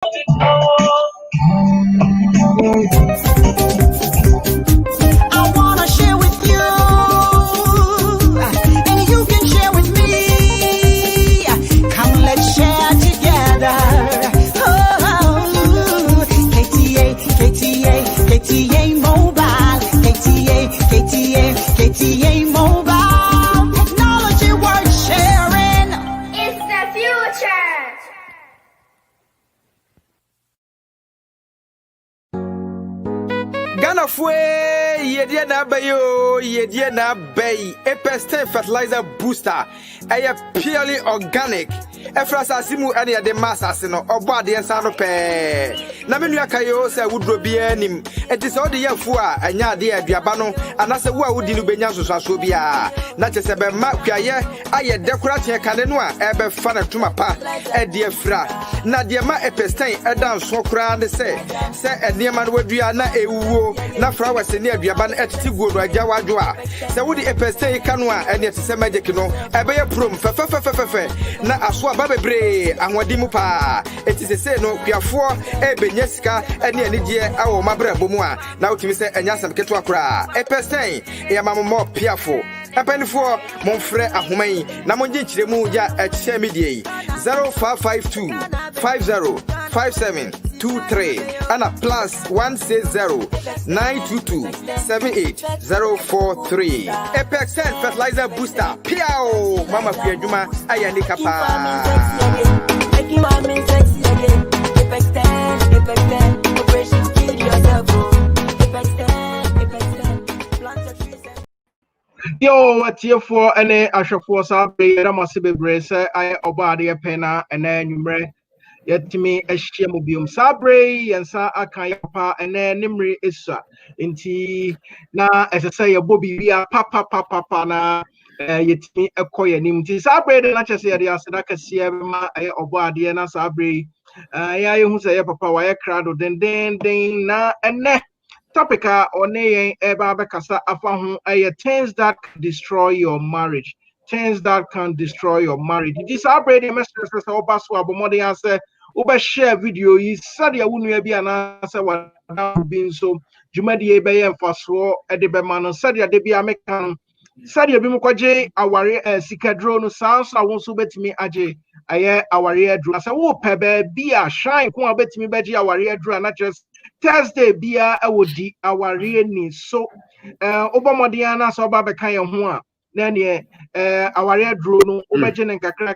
I wanna share with you, and you can share with me. Come, let's share together. Oh, KTA Mobile, KTA Mobile. Technology worth sharing. It's the future. Ghana fue yedie na bayo yedie na bay Epeste fertilizer booster eye purely organic efrasa simu ene de masase no obo ade ensa no pe na menu akayo se wudro bia nim enti se ode yafu a anya ade aduaba no anase wo a wudi no benya soso bia na chese be ma kwaye aye dekorate kane no a ebe fa na tuma pa ede afra na de ma Epeste edan so kra de se enema no wadua na ewuwo na flowers ni aduaba na etiti godo agya wadwo a se wudi Epeste kanu a ene tese magic no ebe ye prom fe na aso aba bebre ahwadi mu pa etise no kuafo ebenye sika ene anigye awo mabra bomu a na utimi se enya sam keto akora Epeste ya mammo piafo apanifo monfre ahoman na monje nkiremu ya ehye medie 0552 505723 ana plus 160 922 78043 Epeste fertilizer booster piao mama kuadwuma ayane kapa making farming sexy again. Epeste, operation kill yourself. Epeste, plant your trees. Yo, what's here for any Ashafor Sabre, Ramasibe Brace, I obadi a penna, and then you may yet to me a shemobium Sabre, and Sa Akayapa, and then Nimri Issa. Inti na, as I say, a bobby, we are papa, na. Yet me a coy nimti Sabre, the Natchez area, Sadaka Sierra, I obadi and Sabre. I who say papa, why a crowd, then, na, and ne. Topica or nay eba kasa afahu things that can destroy your marriage. Things that can destroy your marriage. This already message says oba so abomode answer oba share video yi sadia wunu bi anasa wa bin so jumadi ebe ye mfaso ede be ma no sadia de bi amekan sadia bi mukwaje aware sikadro no sans awon so betimi age aye aware adru asa wo pebe bi a shine ko betimi beji aware adru na just Thursday bia awodi aware ni so obomodiana so ba beka ye ho a na ne aware adro no obeje ne kakra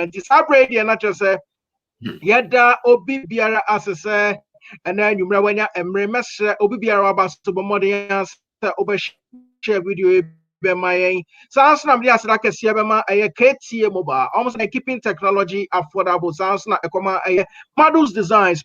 nti sabre dia na chose yeda obi biara asese na nwumra wanya emre mesre obi biara abaso bomodiana se obeshare video be my sounds na dia sra kese be ma KTA mobile almost like keeping technology affordable sounds na ekoma Madus designs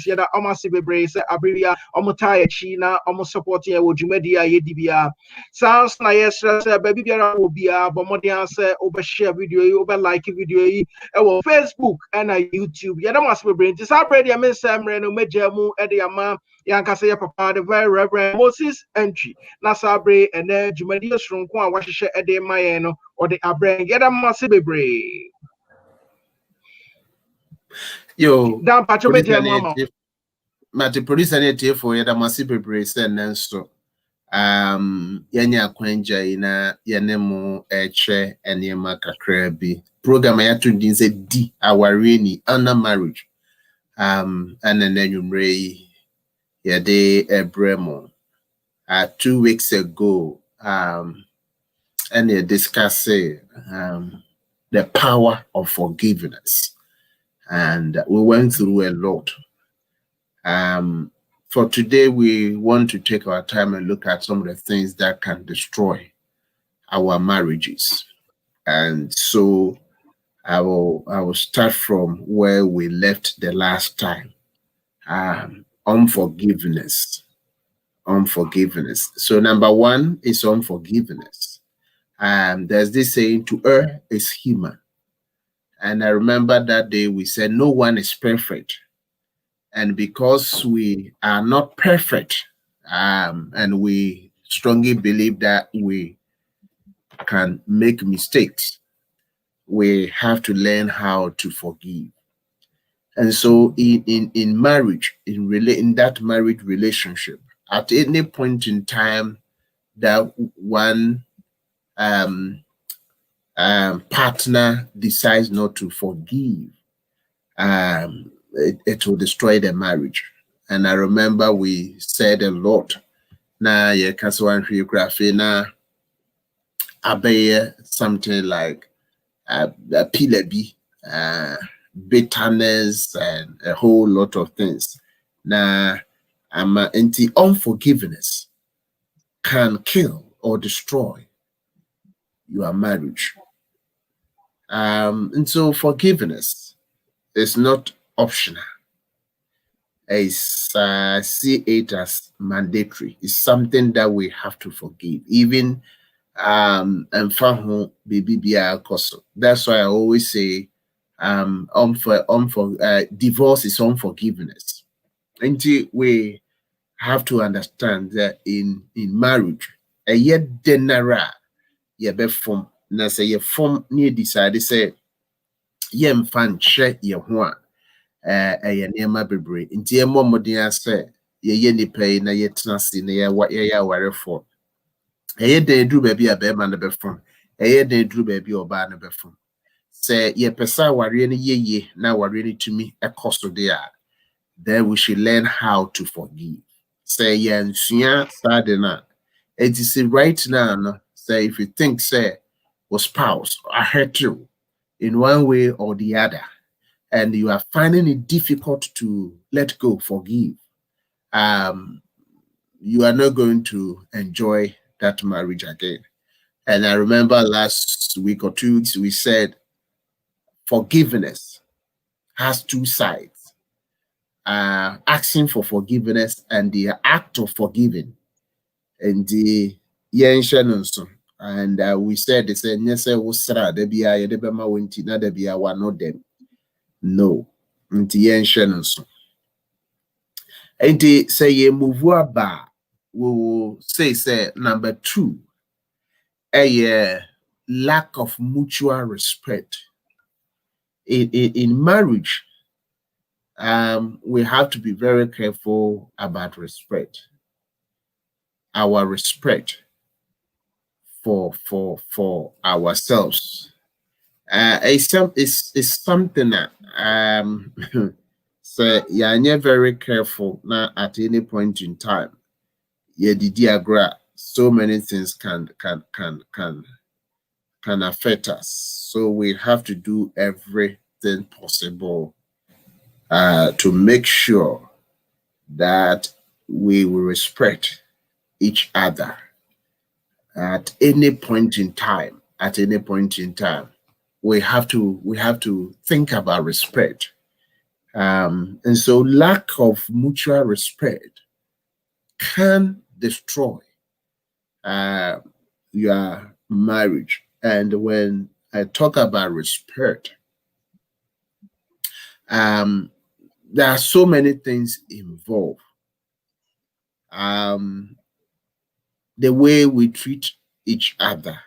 yada almost be brace abrivia omutai chi na almost supporting e wodwumadi a yedibia sounds na yes baby biara obia bomodian se obeshare video yi obe like video yi e wo Facebook and YouTube yada must be brain this already am semre no mejamu e de ama yankasa ya papa the very reverend Moses Antwi na sabre and then jumadi sronko a wahehye ede maye no or the abreng yada mase bebre yo dan pacho meje mama mate producer ne tie for yada mase bebre sen nanso yanya kwanja ina yanemu eche enema kakra bi program ya tundin se di aware ni ana marriage and then numre yade ebremo 2 weeks ago and they discussed the power of forgiveness, and we went through a lot. For today, we want to take our time and look at some of the things that can destroy our marriages. And so I will start from where we left the last time. Unforgiveness. So number one is unforgiveness. There's this saying, to err is human. And I remember that day we said no one is perfect. And because we are not perfect, and we strongly believe that we can make mistakes, we have to learn how to forgive. And so in marriage, in that marriage relationship, at any point in time that one partner decides not to forgive, it will destroy the marriage. And I remember we said a lot. Na ye kaswan geography na abe something like a pilabi, bitterness, and a whole lot of things. Na anti unforgiveness can kill or destroy your marriage. And so forgiveness is not optional. See it as mandatory. It's something that we have to forgive, even and baby. That's why I always say divorce is unforgiveness. Until we have to understand that in marriage, a yet denara ye be form na say ye form near decide say ye mfan share ye ho ɛyɛ nneɛma bebree nti ɛmmɔ mmɔden asɛ yɛyɛ nnipa yi na yɛtena ase na yɛyɛ awarefoɔ ɛyɛ dan duru baabi a bɛrima no bɛfom ɛyɛ dan duru baabi a ɔbaa no bɛfom sɛ yɛpɛ sɛ awareɛ no yɛyie na awareɛ no tumi ɛkɔ so de a then we should learn how to forgive sɛ yɛnsua saa de no a ɛnti sɛ right now no sɛ if you think sɛ your spouse hurt you in one way or the other and you are finding it difficult to let go, forgive, you are not going to enjoy that marriage again. And I remember last week or 2 weeks, we said forgiveness has two sides. Asking for forgiveness and the act of forgiving. And the and we said, they said, no. And they say ye move about, we will say number 2, a lack of mutual respect. In marriage, we have to be very careful about respect. Our respect for ourselves. It's something that so you're very careful now at any point in time. So many things can affect us. So we have to do everything possible to make sure that we will respect each other at any point in time. At any point in time, we have to think about respect. And so lack of mutual respect can destroy your marriage. And when I talk about respect, there are so many things involved. The way we treat each other.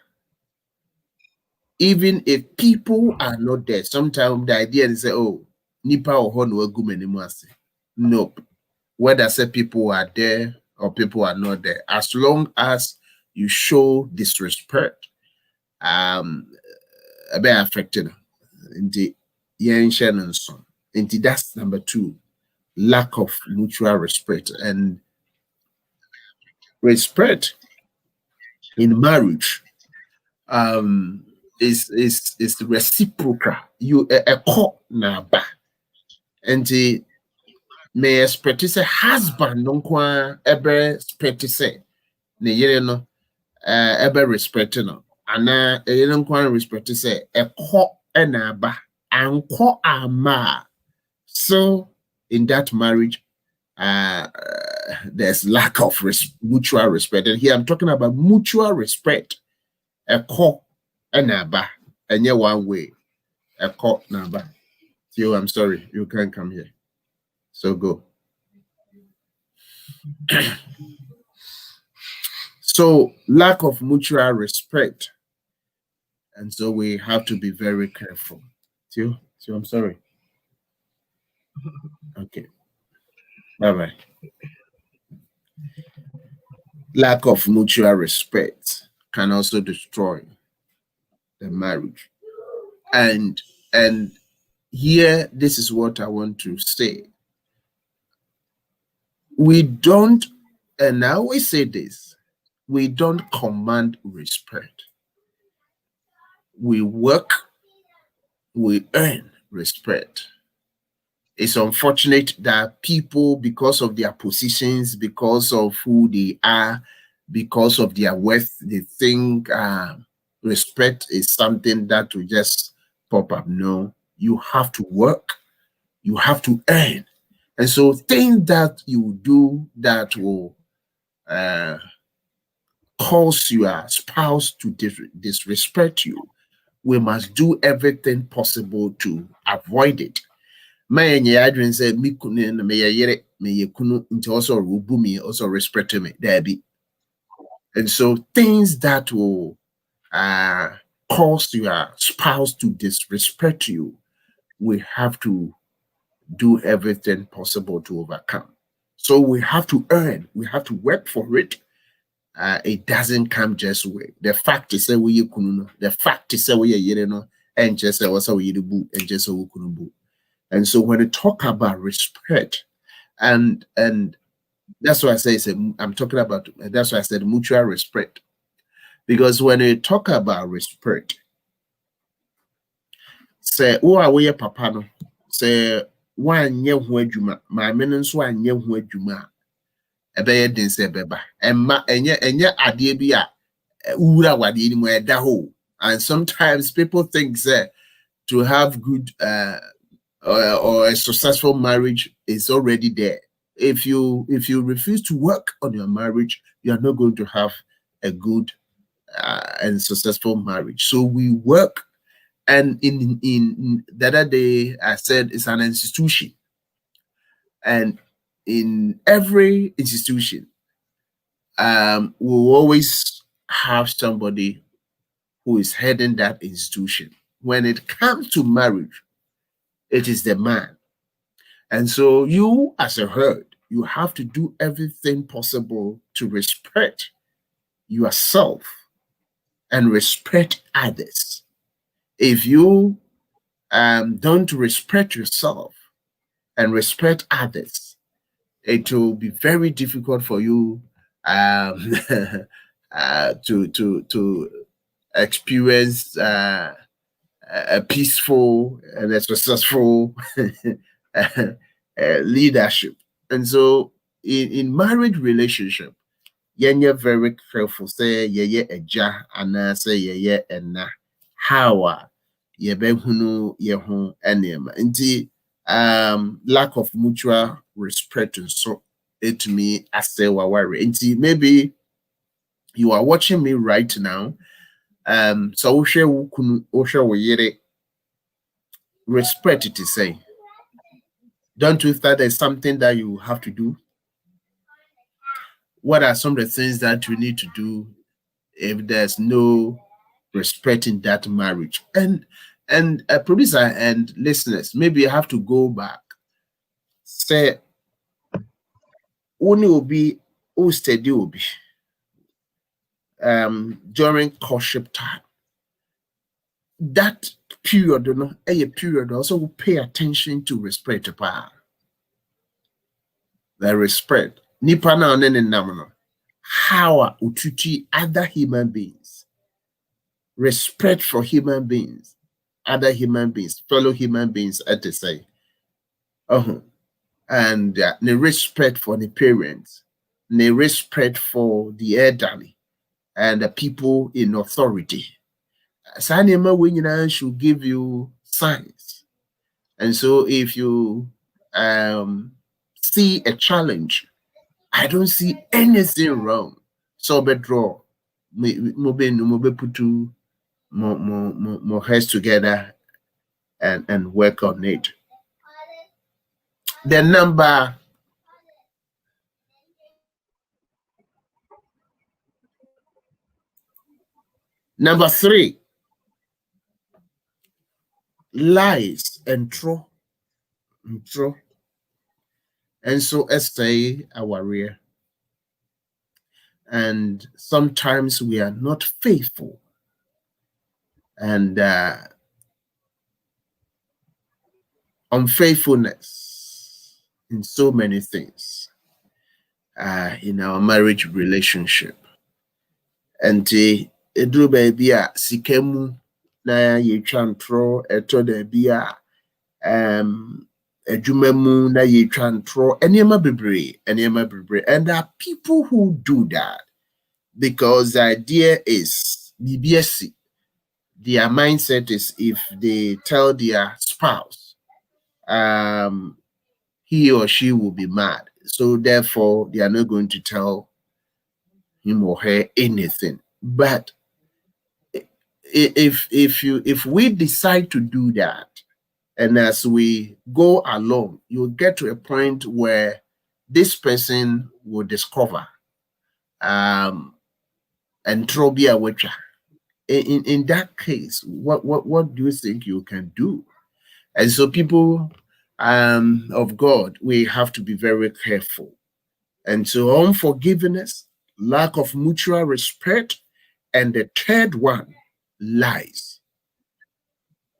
Even if people are not there, sometimes the idea is say, oh, nipa nope. Whether say people are there or people are not there, as long as you show disrespect, a bit affected. Indeed, that's number 2, lack of mutual respect. And respect in marriage is reciprocal. You a call na ba. And the may expect to say husband don't kwa ever expect to say ne yere no ever respect no ana e don't kwa respect to say a call na ba anko ama. So in that marriage there's lack of mutual respect. And here I'm talking about mutual respect. A call and ba and yeah, one way a call number. You, I'm sorry, you can't come here. So go. So lack of mutual respect, and so we have to be very careful. You, I'm sorry. Okay. Bye-bye. Lack of mutual respect can also destroy the marriage. And here, this is what I want to say. We don't, and I always say this, we don't command respect. We work, we earn respect. It's unfortunate that people, because of their positions, because of who they are, because of their worth, they think respect is something that will just pop up. No, you have to work, you have to earn. And so things that you do that will cause your spouse to disrespect you, we must do everything possible to avoid it. My adwin say me kunu na me yere me yekunu nti also rubu me also respect me there be. And so things that will cause your spouse to disrespect you, we have to do everything possible to overcome. So we have to earn, we have to work for it. It doesn't come just way. The fact is that we kunu, the fact is that we yere no, and just also we bu and just we kunu bu. And so when you talk about respect, and that's why I say I'm talking about, that's why I said mutual respect. Because when you talk about respect, say, oh, away papa no, say, one year who my minutes 1 year who a bear didn't say beba, and yet idea be a ura wadi anywhere that hole. And sometimes people think that to have good or a successful marriage is already there. If you refuse to work on your marriage, you are not going to have a good and successful marriage. So we work, and in the other day I said it's an institution, and in every institution, we'll always have somebody who is heading that institution. When it comes to marriage, it is the man. And so you, as a herd, you have to do everything possible to respect yourself and respect others. If you don't respect yourself and respect others, it will be very difficult for you to experience a peaceful and a successful leadership. And so in marriage relationship, you're very careful, say yeah eja and say yeah and how ye behunu ye ho enema. Indeed, lack of mutual respect, and so it to me I say worry. Indeed, maybe you are watching me right now. So respect it is say. Don't you think there's something that you have to do? What are some of the things that you need to do if there's no respect in that marriage? And producer and listeners, maybe you have to go back. Say, only will be who steady will be during courtship time. That period, you know, a period also will pay attention to respect the power. The respect. Nipa na onene namano. How ututi other human beings. Respect for human beings, other human beings, fellow human beings, at the say. And the respect for the parents, the respect for the elderly, and the people in authority. Sanema Winina should give you signs. And so if you see a challenge, I don't see anything wrong. So bedraw, mobe putu more heads together and work on it. The number 3, lies and throw. And so say our rear. And sometimes we are not faithful. And unfaithfulness in so many things in our marriage relationship. And eduru baby a sikemu na yetwa ntro eto da bia adwuma mu na yetwa ntro enema bebre and there are people who do that because the idea is BBSC. Their mindset is if they tell their spouse he or she will be mad, so therefore they are not going to tell him or her anything. But if we decide to do that, and as we go along, you'll get to a point where this person will discover and trobia witcher. In that case, what do you think you can do? And so people of God, we have to be very careful. And so unforgiveness, lack of mutual respect, and the third one, lies.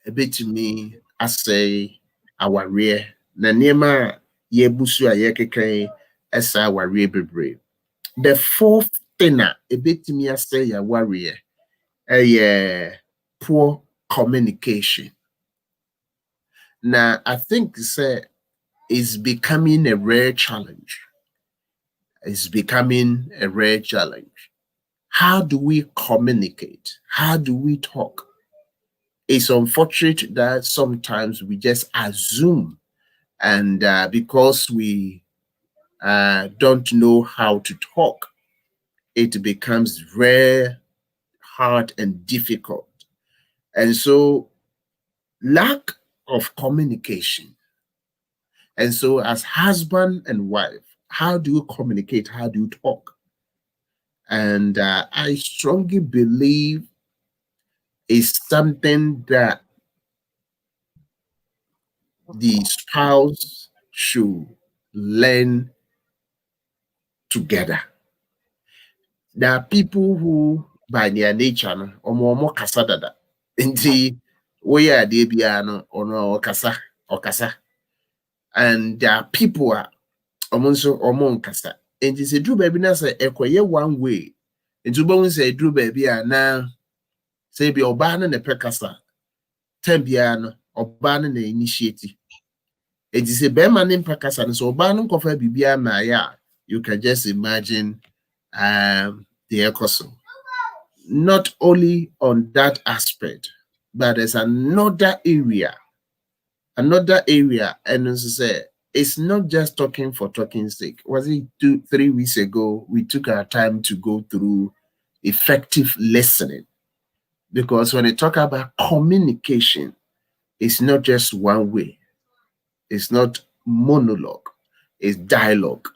A bit to me, I say our rear. Na nema ye busu a ye keke esa our rear bebre. The fourth thing, a bit to me, I say a warrior, a poor communication. Now, I think say it's becoming a rare challenge. It's becoming a rare challenge. How do we communicate? How do we talk? It's unfortunate that sometimes we just assume, and because we don't know how to talk, it becomes very hard and difficult. And so, lack of communication. And so, as husband and wife, how do you communicate? How do you talk? And I strongly believe it's something that the spouse should learn together. There are people who, by their nature, no, omo kasa dada. Nti, we are debiano or kasa. And there are people omo kasa. And it's a true baby na say ekoye one way. Nti bo say true baby na say be oba na ne pekasa. Tembiano oba na initiate. It is a bear man in Pakistan, so Banum Kofa Bibia Maya, you can just imagine the ecoso. Not only on that aspect, but there's another area, and as I say, it's not just talking for talking's sake. Was it 2-3 weeks ago? We took our time to go through effective listening, because when they talk about communication, it's not just one way. It's not monologue, it's dialogue.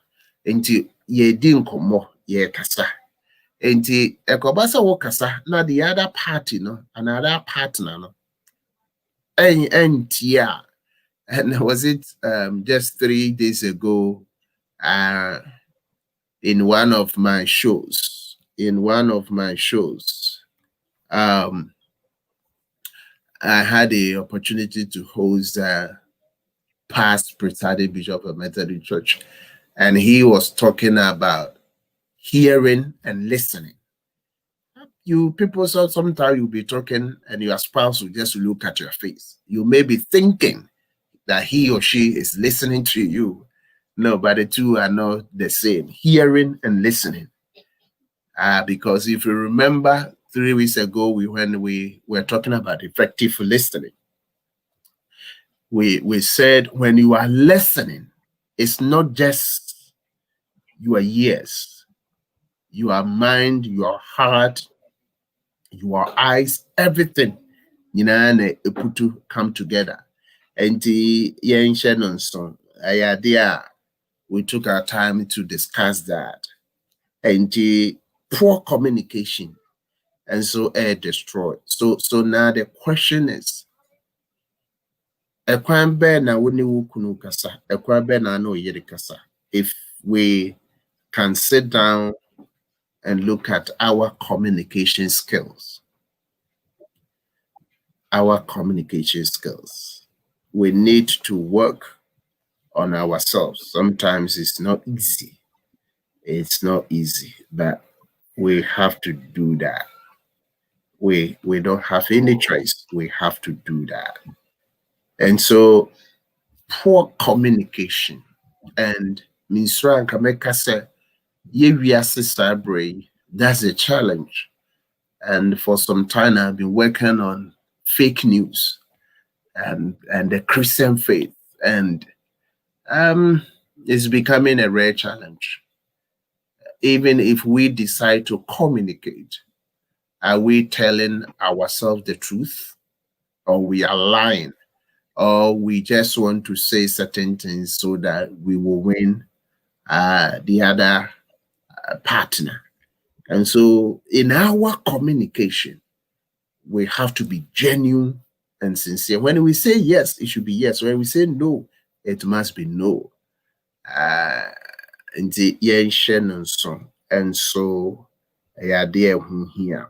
Enti ye din komo ye kasa. Enti ekobasa wo kasa na the other party no, another partner no. Entia. And was it just 3 days ago in one of my shows, I had the opportunity to host past presiding bishop of Methodist Church, and he was talking about hearing and listening. You people, sometimes you'll be talking and your spouse will just look at your face. You may be thinking that he or she is listening to you. No, but the two are not the same. Hearing and listening. Because if you remember 3 weeks ago, when we were talking about effective listening, we said when you are listening, it's not just your ears, your mind, your heart, your eyes, everything, you know, and put to come together. And we took our time to discuss that. And poor communication, and so air destroyed. So now the question is, Ekwan be na woni wo kunu kasa, ekwan be na no yere kasa. If we can sit down and look at our communication skills, we need to work on ourselves. Sometimes it's not easy. It's not easy, but we have to do that. We don't have any choice. We have to do that. And so poor communication and Minsra Kameka said, that's a challenge. And for some time I've been working on fake news and the Christian faith. And it's becoming a rare challenge. Even if we decide to communicate, are we telling ourselves the truth, or we are lying, or we just want to say certain things so that we will win the other partner? And so in our communication, we have to be genuine and sincere. When we say yes, it should be yes. When we say no, it must be no. And so here.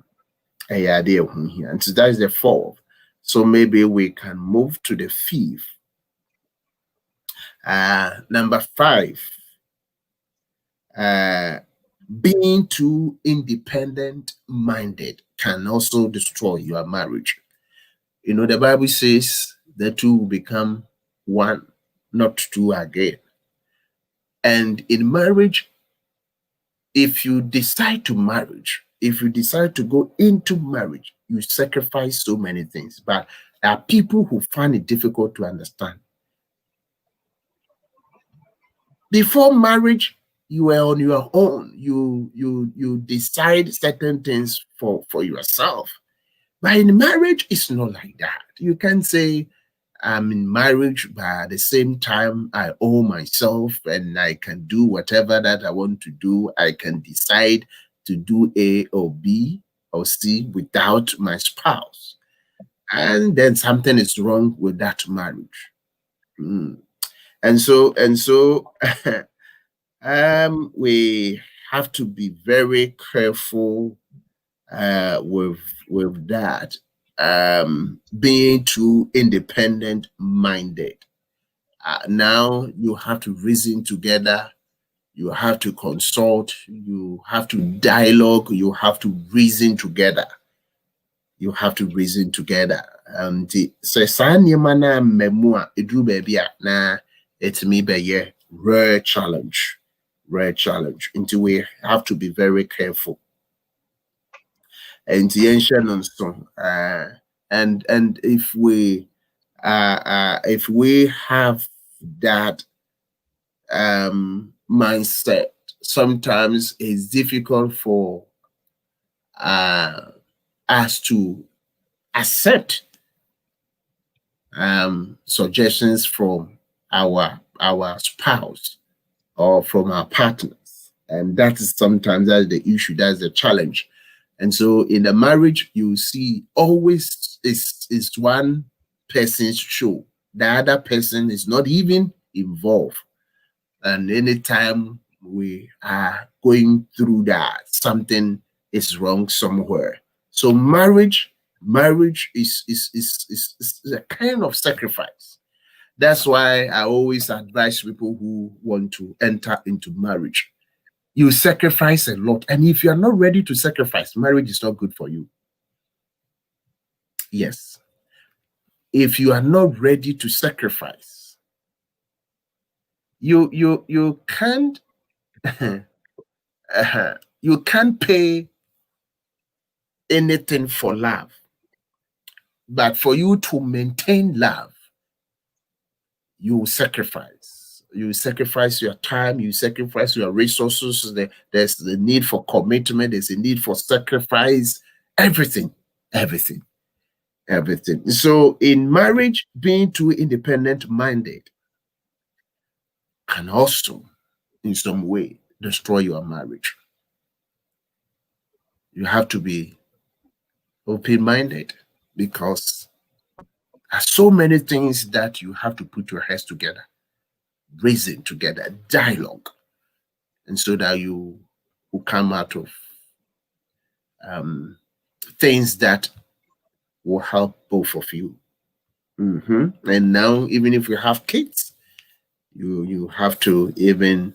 And so that is the fourth. So maybe we can move to the fifth. Number 5. Being too independent minded can also destroy your marriage. You know, the Bible says the two will become one, not two again. And in marriage, if you decide to go into marriage, you sacrifice so many things. But there are people who find it difficult to understand. Before marriage, you were on your own. You decide certain things for yourself. But in marriage, it's not like that. You can't say, I'm in marriage, but at the same time, I owe myself and I can do whatever that I want to do. I can decide to do A or B or C without my spouse. And then something is wrong with that marriage. And so we have to be very careful with that. Being too independent minded. Now you have to reason together, you have to consult, you have to dialogue, you have to reason together. So Sanyamana memua edru baby na it's me be rare challenge. Until we have to be very careful. And the ancient and if we have that mindset, sometimes it's difficult for us to accept suggestions from our spouse or from our partners, and that is sometimes that's the issue, that's the challenge. And so in the marriage, you see always is one person's show. The other person is not even involved. And anytime we are going through that, something is wrong somewhere. So marriage is a kind of sacrifice. That's why I always advise people who want to enter into marriage. You sacrifice a lot. And if you're not ready to sacrifice, marriage is not good for you. Yes. If you are not ready to sacrifice, you can't you can't pay anything for love. But for you to maintain love, you sacrifice. You sacrifice your time, you sacrifice your resources. There's the need for commitment, there's a need for sacrifice, everything. So in marriage, being too independent minded can also, in some way, destroy your marriage. You have to be open minded, because are so many things that you have to put your heads together, reason together, dialogue, and so that you will come out of things that will help both of you. And now, even if you have kids, you have to even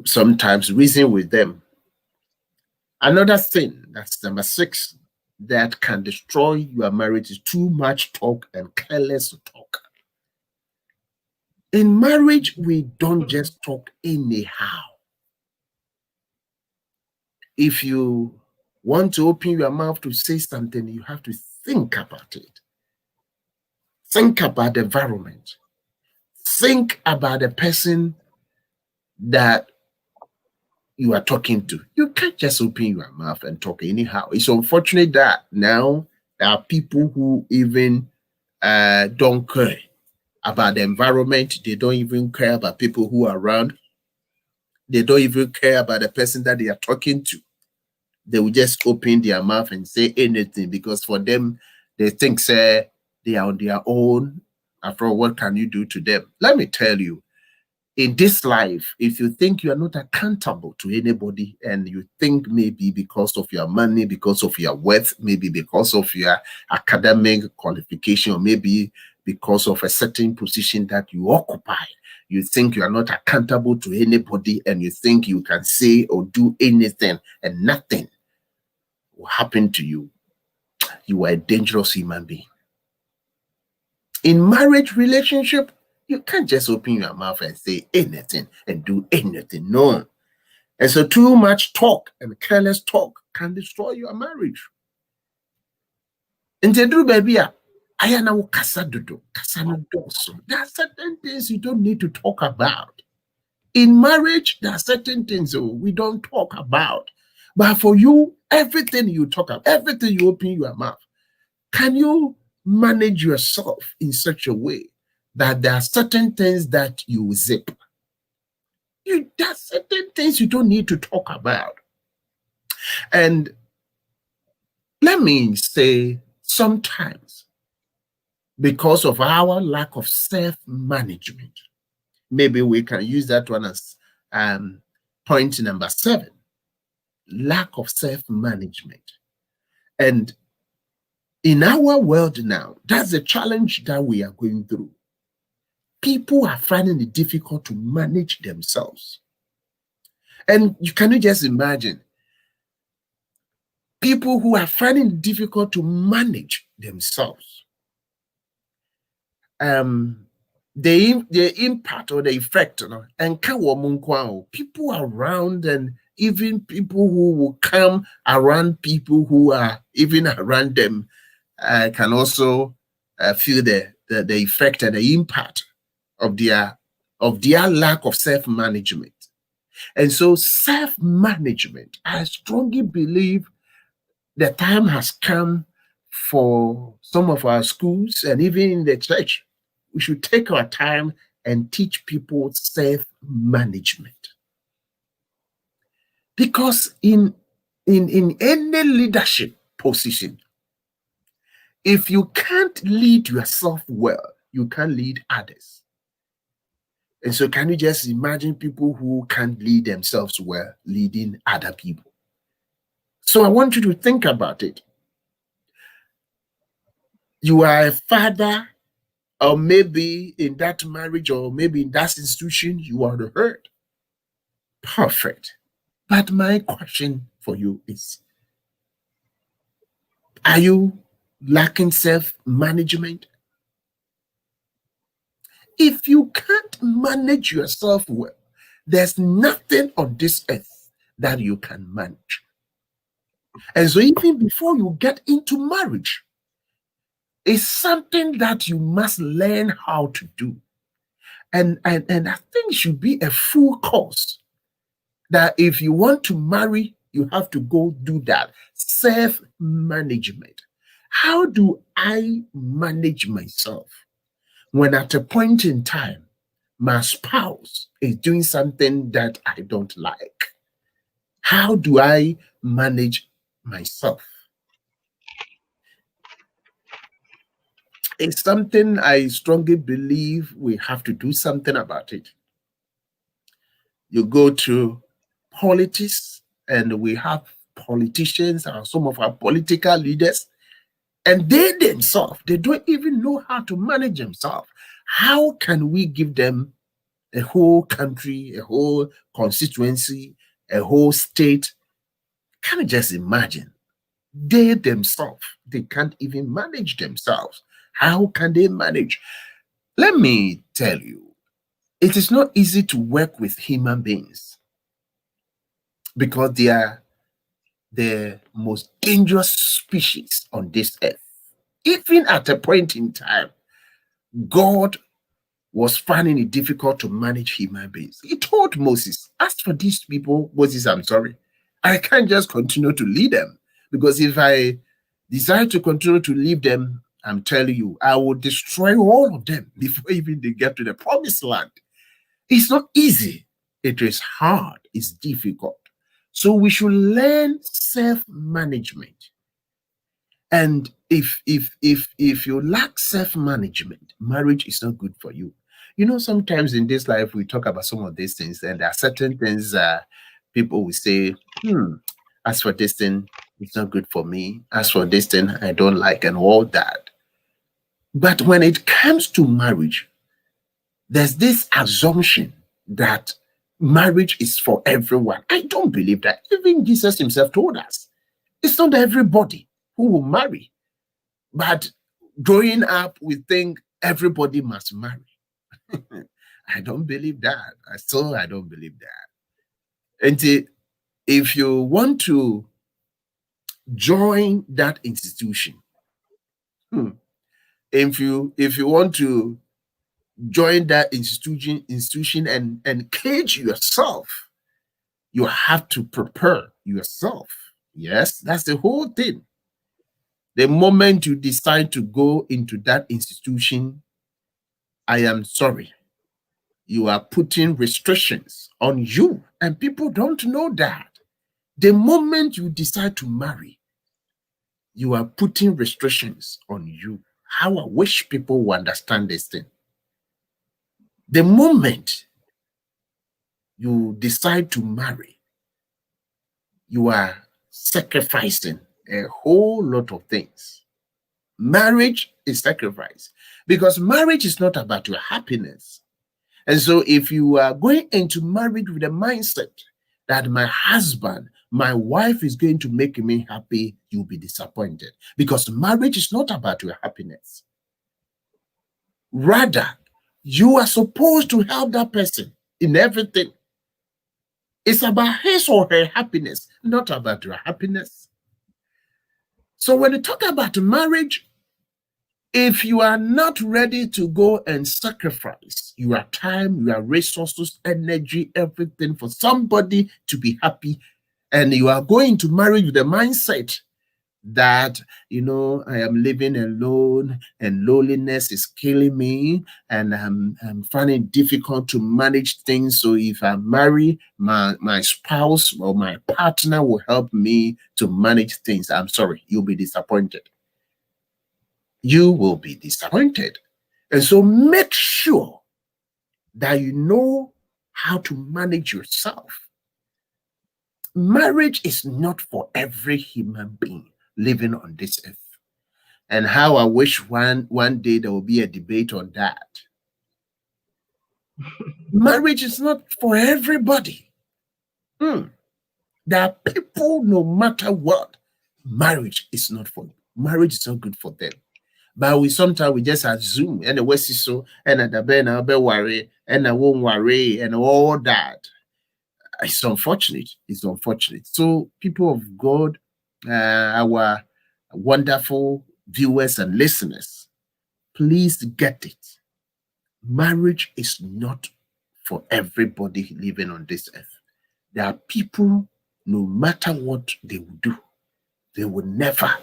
sometimes reason with them. Another thing, that's number 6, that can destroy your marriage is too much talk and careless talk. In marriage, we don't just talk anyhow. If you want to open your mouth to say something, you have to think about it. Think about the environment. Think about the person that you are talking to. You can't just open your mouth and talk anyhow. It's unfortunate that now there are people who even don't care about the environment. They don't even care about people who are around. They don't even care about the person that they are talking to. They will just open their mouth and say anything because for them, they think say they are on their own. After all, what can you do to them? Let me tell you, in this life, if you think you are not accountable to anybody and you think maybe because of your money, because of your wealth, maybe because of your academic qualification, or maybe because of a certain position that you occupy, you think you are not accountable to anybody and you think you can say or do anything and nothing will happen to you, you are a dangerous human being. In marriage relationship, you can't just open your mouth and say anything and do anything. No. And so too much talk and careless talk can destroy your marriage. In Tedru baby, there are certain things you don't need to talk about. In marriage, there are certain things we don't talk about. But for you, everything you talk about, everything you open your mouth, can you manage yourself in such a way that there are certain things that you zip? There are certain things you don't need to talk about. And let me say, sometimes, because of our lack of self-management, maybe we can use that one as point number 7, lack of self-management. And in our world now, that's the challenge that we are going through. People are finding it difficult to manage themselves. And can you just imagine people who are finding it difficult to manage themselves? The impact or the effect, and people around and even people who will come around people who are even around them can also feel the effect and the impact of their lack of self-management. And so self-management, I strongly believe the time has come for some of our schools and even in the church, we should take our time and teach people self-management. Because in any leadership position, if you can't lead yourself well, you can't lead others. And so can you just imagine people who can't lead themselves well leading other people? So I want you to think about it. You are a father, or maybe in that marriage, or maybe in that institution, you are the head. Perfect. But my question for you is, are you lacking self-management? If you can't manage yourself well, there's nothing on this earth that you can manage. And so even before you get into marriage, it's something that you must learn how to do. And I think it should be a full course that if you want to marry, you have to go do that. Self-management. How do I manage myself when at a point in time, my spouse is doing something that I don't like? How do I manage myself? It's something I strongly believe we have to do something about it. You go to politics, and we have politicians and some of our political leaders, and they themselves, they don't even know how to manage themselves. How can we give them a whole country, a whole constituency, a whole state? Can you just imagine? They themselves, they can't even manage themselves. How can they manage? Let me tell you, it is not easy to work with human beings because they are the most dangerous species on this earth. Even at a point in time, God was finding it difficult to manage human beings. He told Moses, as for these people, Moses, I'm sorry, I can't just continue to lead them, because if I decide to continue to lead them, I'm telling you, I will destroy all of them before even they get to the promised land. It's not easy. It is hard. It's difficult. So we should learn self-management. And if you lack self-management, marriage is not good for you. You know, sometimes in this life we talk about some of these things, and there are certain things people will say, as for this thing, it's not good for me. As for this thing, I don't like, and all that. But when it comes to marriage, there's this assumption that marriage is for everyone. I don't believe that. Even Jesus himself told us it's not everybody who will marry. But growing up, we think everybody must marry. I don't believe that. I don't believe that. And if you want to join that institution, if you want to join that institution and cage yourself, you have to prepare yourself. Yes, that's the whole thing. The moment you decide to go into that institution, I am sorry, you are putting restrictions on you, and people don't know that. The moment you decide to marry, you are putting restrictions on you. How I wish people would understand this thing. The moment you decide to marry, you are sacrificing a whole lot of things. Marriage is sacrifice, because marriage is not about your happiness. And so if you are going into marriage with a mindset that my husband, my wife is going to make me happy, you'll be disappointed, because marriage is not about your happiness. Rather, you are supposed to help that person in everything. It's about his or her happiness, not about your happiness. So when you talk about marriage, if you are not ready to go and sacrifice your time, your resources, energy, everything for somebody to be happy, and you are going to marry with the mindset that, you know, I am living alone and loneliness is killing me, and I'm finding it difficult to manage things. So if I marry, my spouse or my partner will help me to manage things. I'm sorry, you'll be disappointed. You will be disappointed. And so make sure that you know how to manage yourself. Marriage is not for every human being living on this earth. And how I wish one day there will be a debate on that. Marriage is not for everybody. There are people, no matter what, marriage is not for them. Marriage is not good for them. But we sometimes just assume, and the West is so, and the Ben be worry, and I won't worry, and all that. It's unfortunate. It's unfortunate. So, people of God, our wonderful viewers and listeners, please get it. Marriage is not for everybody living on this earth. There are people, no matter what they will do, they will never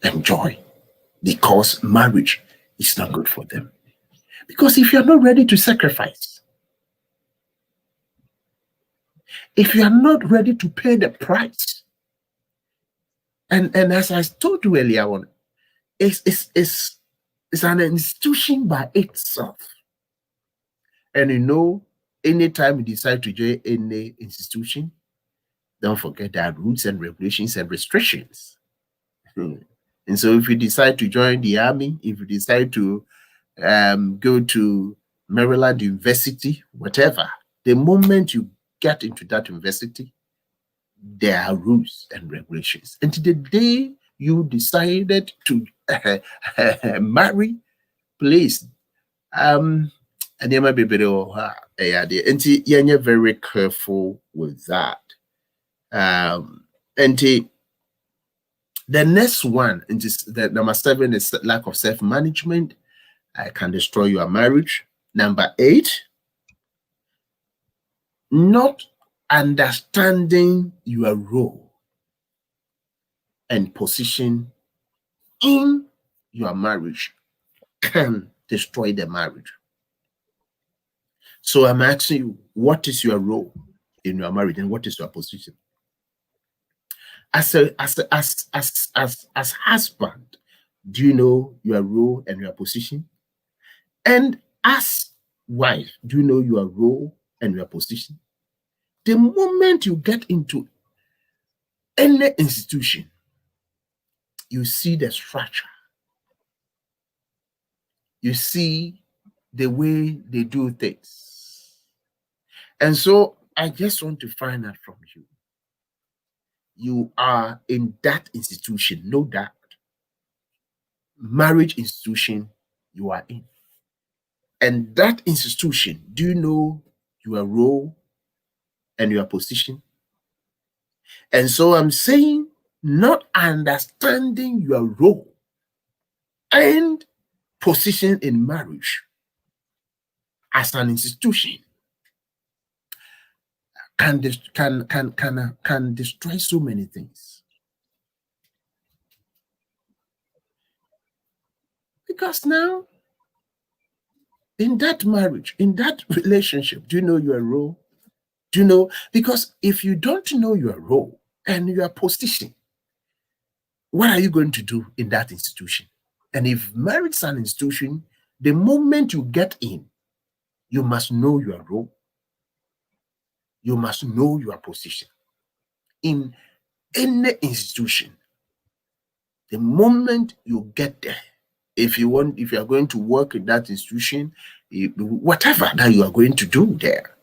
enjoy, because marriage is not good for them. Because if you're not ready to sacrifice, if you are not ready to pay the price, and as I told you earlier on, it's It's an institution by itself. And you know, anytime you decide to join any institution, don't forget there are rules and regulations and restrictions. And so if you decide to join the army, if you decide to go to Maryland University, whatever, the moment you get into that university, there are rules and regulations. And the day you decided to marry, please, and you might be very careful with that. And the next one, and the number 7 is lack of self-management. I can destroy your marriage. Number 8, not understanding your role and position in your marriage can destroy the marriage. So I'm asking you, what is your role in your marriage and what is your position? As husband, do you know your role and your position? And as wife, do you know your role and your position? The moment you get into any institution, you see the structure. You see the way they do things. And so I just want to find out from you. You are in that institution, no doubt. Marriage institution you are in. And that institution, do you know your role and your position? And so I'm saying, not understanding your role and position in marriage as an institution can destroy so many things. Because now, in that marriage, in that relationship, do you know your role? Do you know? Because if you don't know your role and your position, what are you going to do in that institution? And if marriage is an institution, the moment you get in, you must know your role. You must know your position. In any institution, the moment you get there, if you are going to work in that institution, whatever that you are going to do there,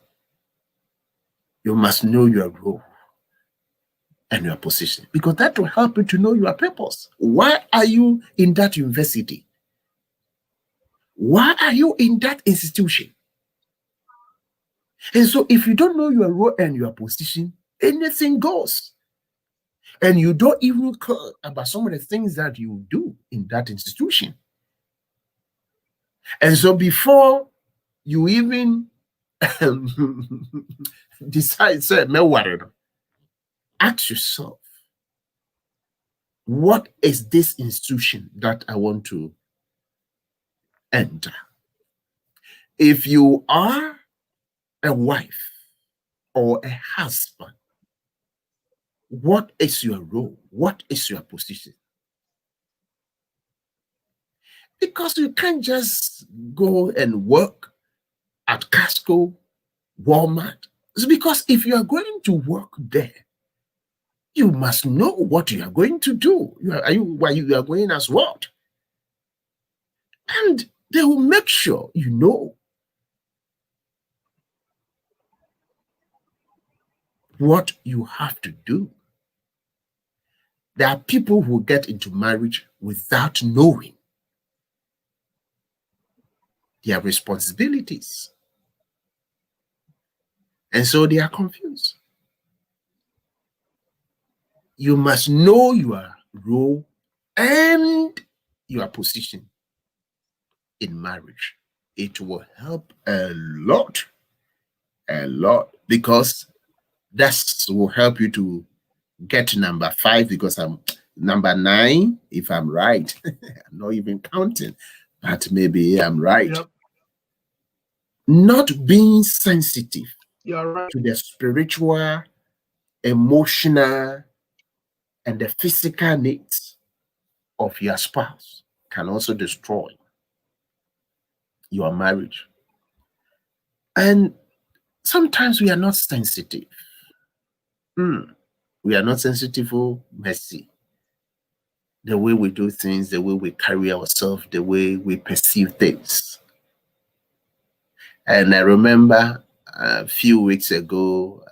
you must know your role and your position, because that will help you to know your purpose. Why are you in that university? Why are you in that institution? And so if you don't know your role and your position, anything goes. And you don't even care about some of the things that you do in that institution. And so before you even decide, say, ask yourself, what is this institution that I want to enter? If you are a wife or a husband, what is your role? What is your position? Because you can't just go and work at Costco, Walmart. It's because if you are going to work there, you must know what you are going to do. You are going as what? And they will make sure you know what you have to do. There are people who get into marriage without knowing their responsibilities. And so they are confused. You must know your role and your position in marriage. It will help a lot, because that will help you to get to number 5, because I'm number 9, if I'm right. I'm not even counting, but maybe I'm right. Yep. Not being sensitive You're right. to the spiritual, emotional, and the physical needs of your spouse can also destroy your marriage. And sometimes we are not sensitive. We are not sensitive for mercy. The way we do things, the way we carry ourselves, the way we perceive things. And I remember a few weeks ago,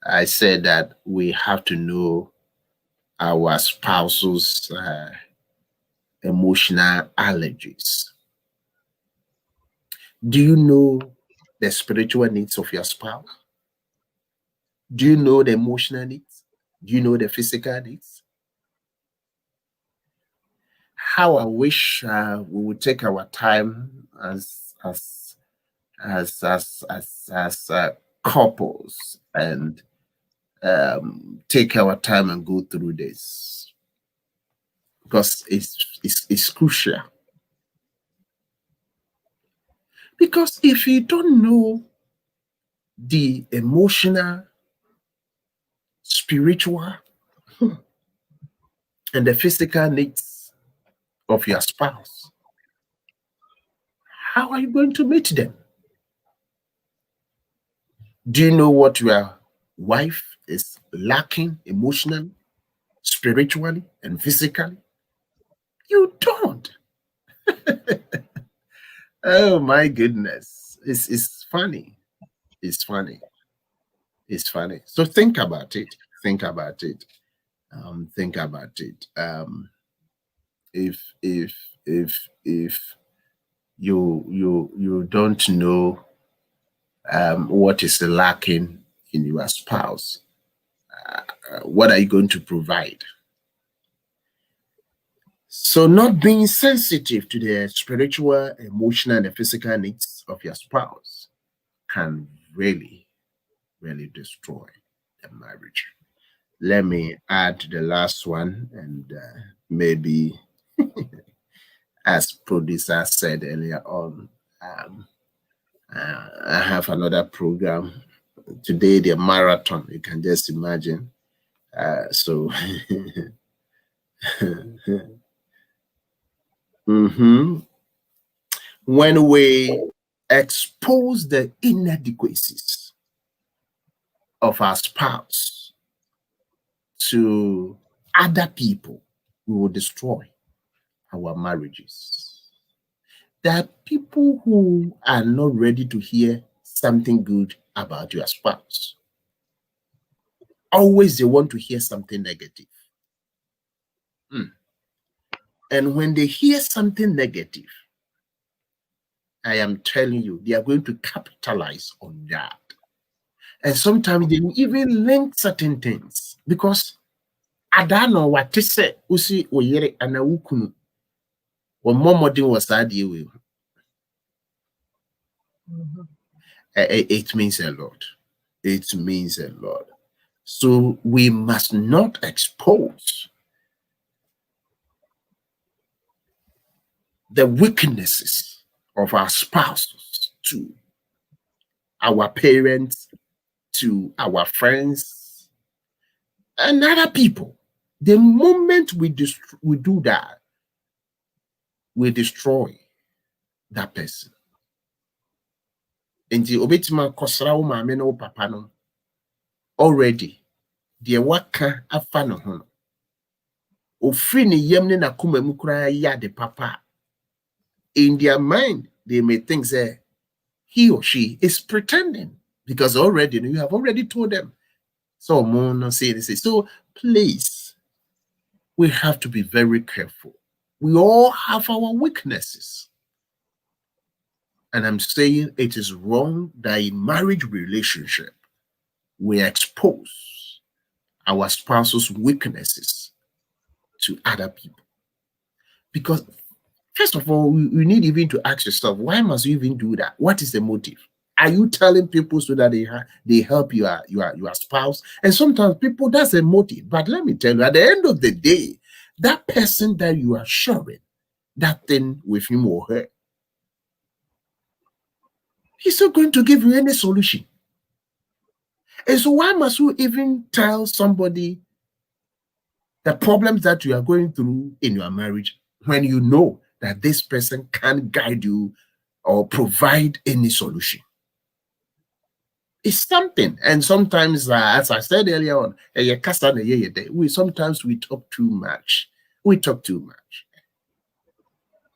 I said that we have to know our spouse's emotional allergies. Do you know the spiritual needs of your spouse? Do you know the emotional needs? Do you know the physical needs? How I wish we would take our time as couples and take our time and go through this, because it's crucial. Because if you don't know the emotional, spiritual, and the physical needs of your spouse, how are you going to meet them? Do you know what your wife is lacking emotionally, spiritually, and physically? You don't. Oh my goodness. It's funny. It's funny. It's funny. So think about it. Think about it. Think about it. If you don't know what is lacking in your spouse, what are you going to provide? So not being sensitive to the spiritual, emotional, and the physical needs of your spouse can really, really destroy the marriage. Let me add the last one, and maybe, as producer said earlier on, I have another program today, the marathon. You can just imagine. So when we expose the inadequacies of our spouse to other people, we will destroy our marriages. There are people who are not ready to hear something good about your spouse. Always they want to hear something negative. And when they hear something negative, I am telling you, they are going to capitalize on that. And sometimes they will even link certain things, because Adano what to say, usi oyere anawukunu, or momodin was that you. It means a lot. It means a lot. So we must not expose the weaknesses of our spouses to our parents, to our friends, and other people. The moment we do that, we destroy that person. And the obetima kosra wo maame no papa no already the waka afa no ho. Ofri ne yam ne na kuma mu kura ya the papa. In their mind, they may think that he or she is pretending, because already you have already told them. So no say this. So please, we have to be very careful. We all have our weaknesses. And I'm saying it is wrong that in marriage relationship, we expose our spouse's weaknesses to other people. Because first of all, you need even to ask yourself, why must you even do that? What is the motive? Are you telling people so that they help your spouse? And sometimes people, that's a motive. But let me tell you, at the end of the day, that person that you are sharing that thing with him or her, he's not going to give you any solution. And so why must you even tell somebody the problems that you are going through in your marriage when you know that this person can guide you or provide any solution. It's something. And sometimes, as I said earlier on, sometimes we talk too much. We talk too much.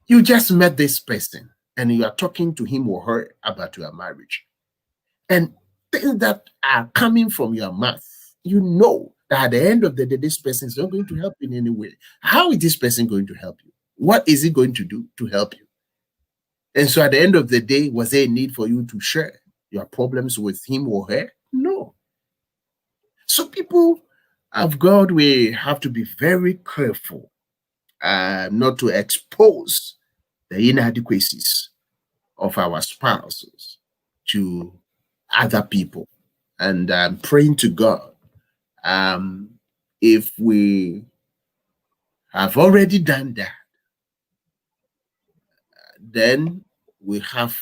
You just met this person and you are talking to him or her about your marriage. And things that are coming from your mouth, you know that at the end of the day, this person is not going to help you in any way. How is this person going to help you? What is he going to do to help you? And so at the end of the day, was there a need for you to share your problems with him or her? No. So people of God, we have to be very careful not to expose the inadequacies of our spouses to other people. And praying to God, if we have already done that, then we have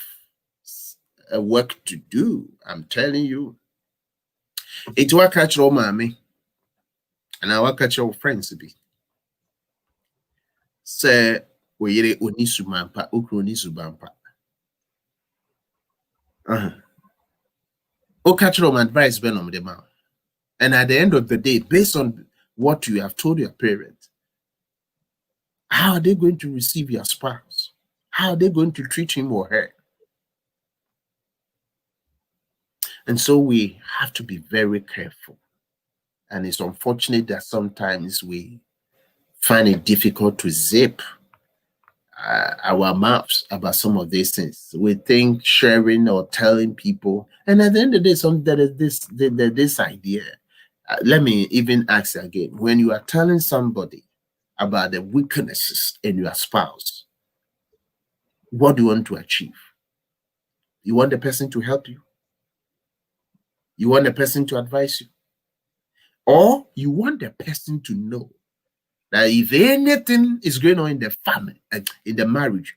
a work to do. I'm telling you. It will catch your mommy, and I will catch your friends be. Say we yere onisumampa, ukronisubampa. Catch your advice ben on the mouth. And at the end of the day, based on what you have told your parents, how are they going to receive your spouse? How are they going to treat him or her? And so we have to be very careful. And it's unfortunate that sometimes we find it difficult to zip our mouths about some of these things. We think sharing or telling people, and at the end of the day, there is this idea. Let me even ask again: when you are telling somebody about the weaknesses in your spouse, what do you want to achieve? You want the person to help you? You want the person to advise you? Or you want the person to know that if anything is going on in the family, in the marriage,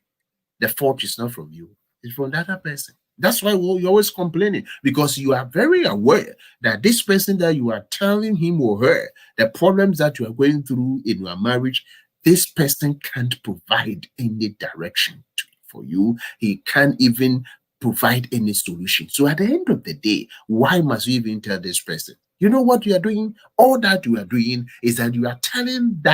the fault is not from you, it's from the other person. That's why you're always complaining, because you are very aware that this person that you are telling him or her the problems that you are going through in your marriage, this person can't provide any direction for you. He can't even provide any solution. So at the end of the day, why must you even tell this person? You know what you are doing? All that you are doing is that you are telling the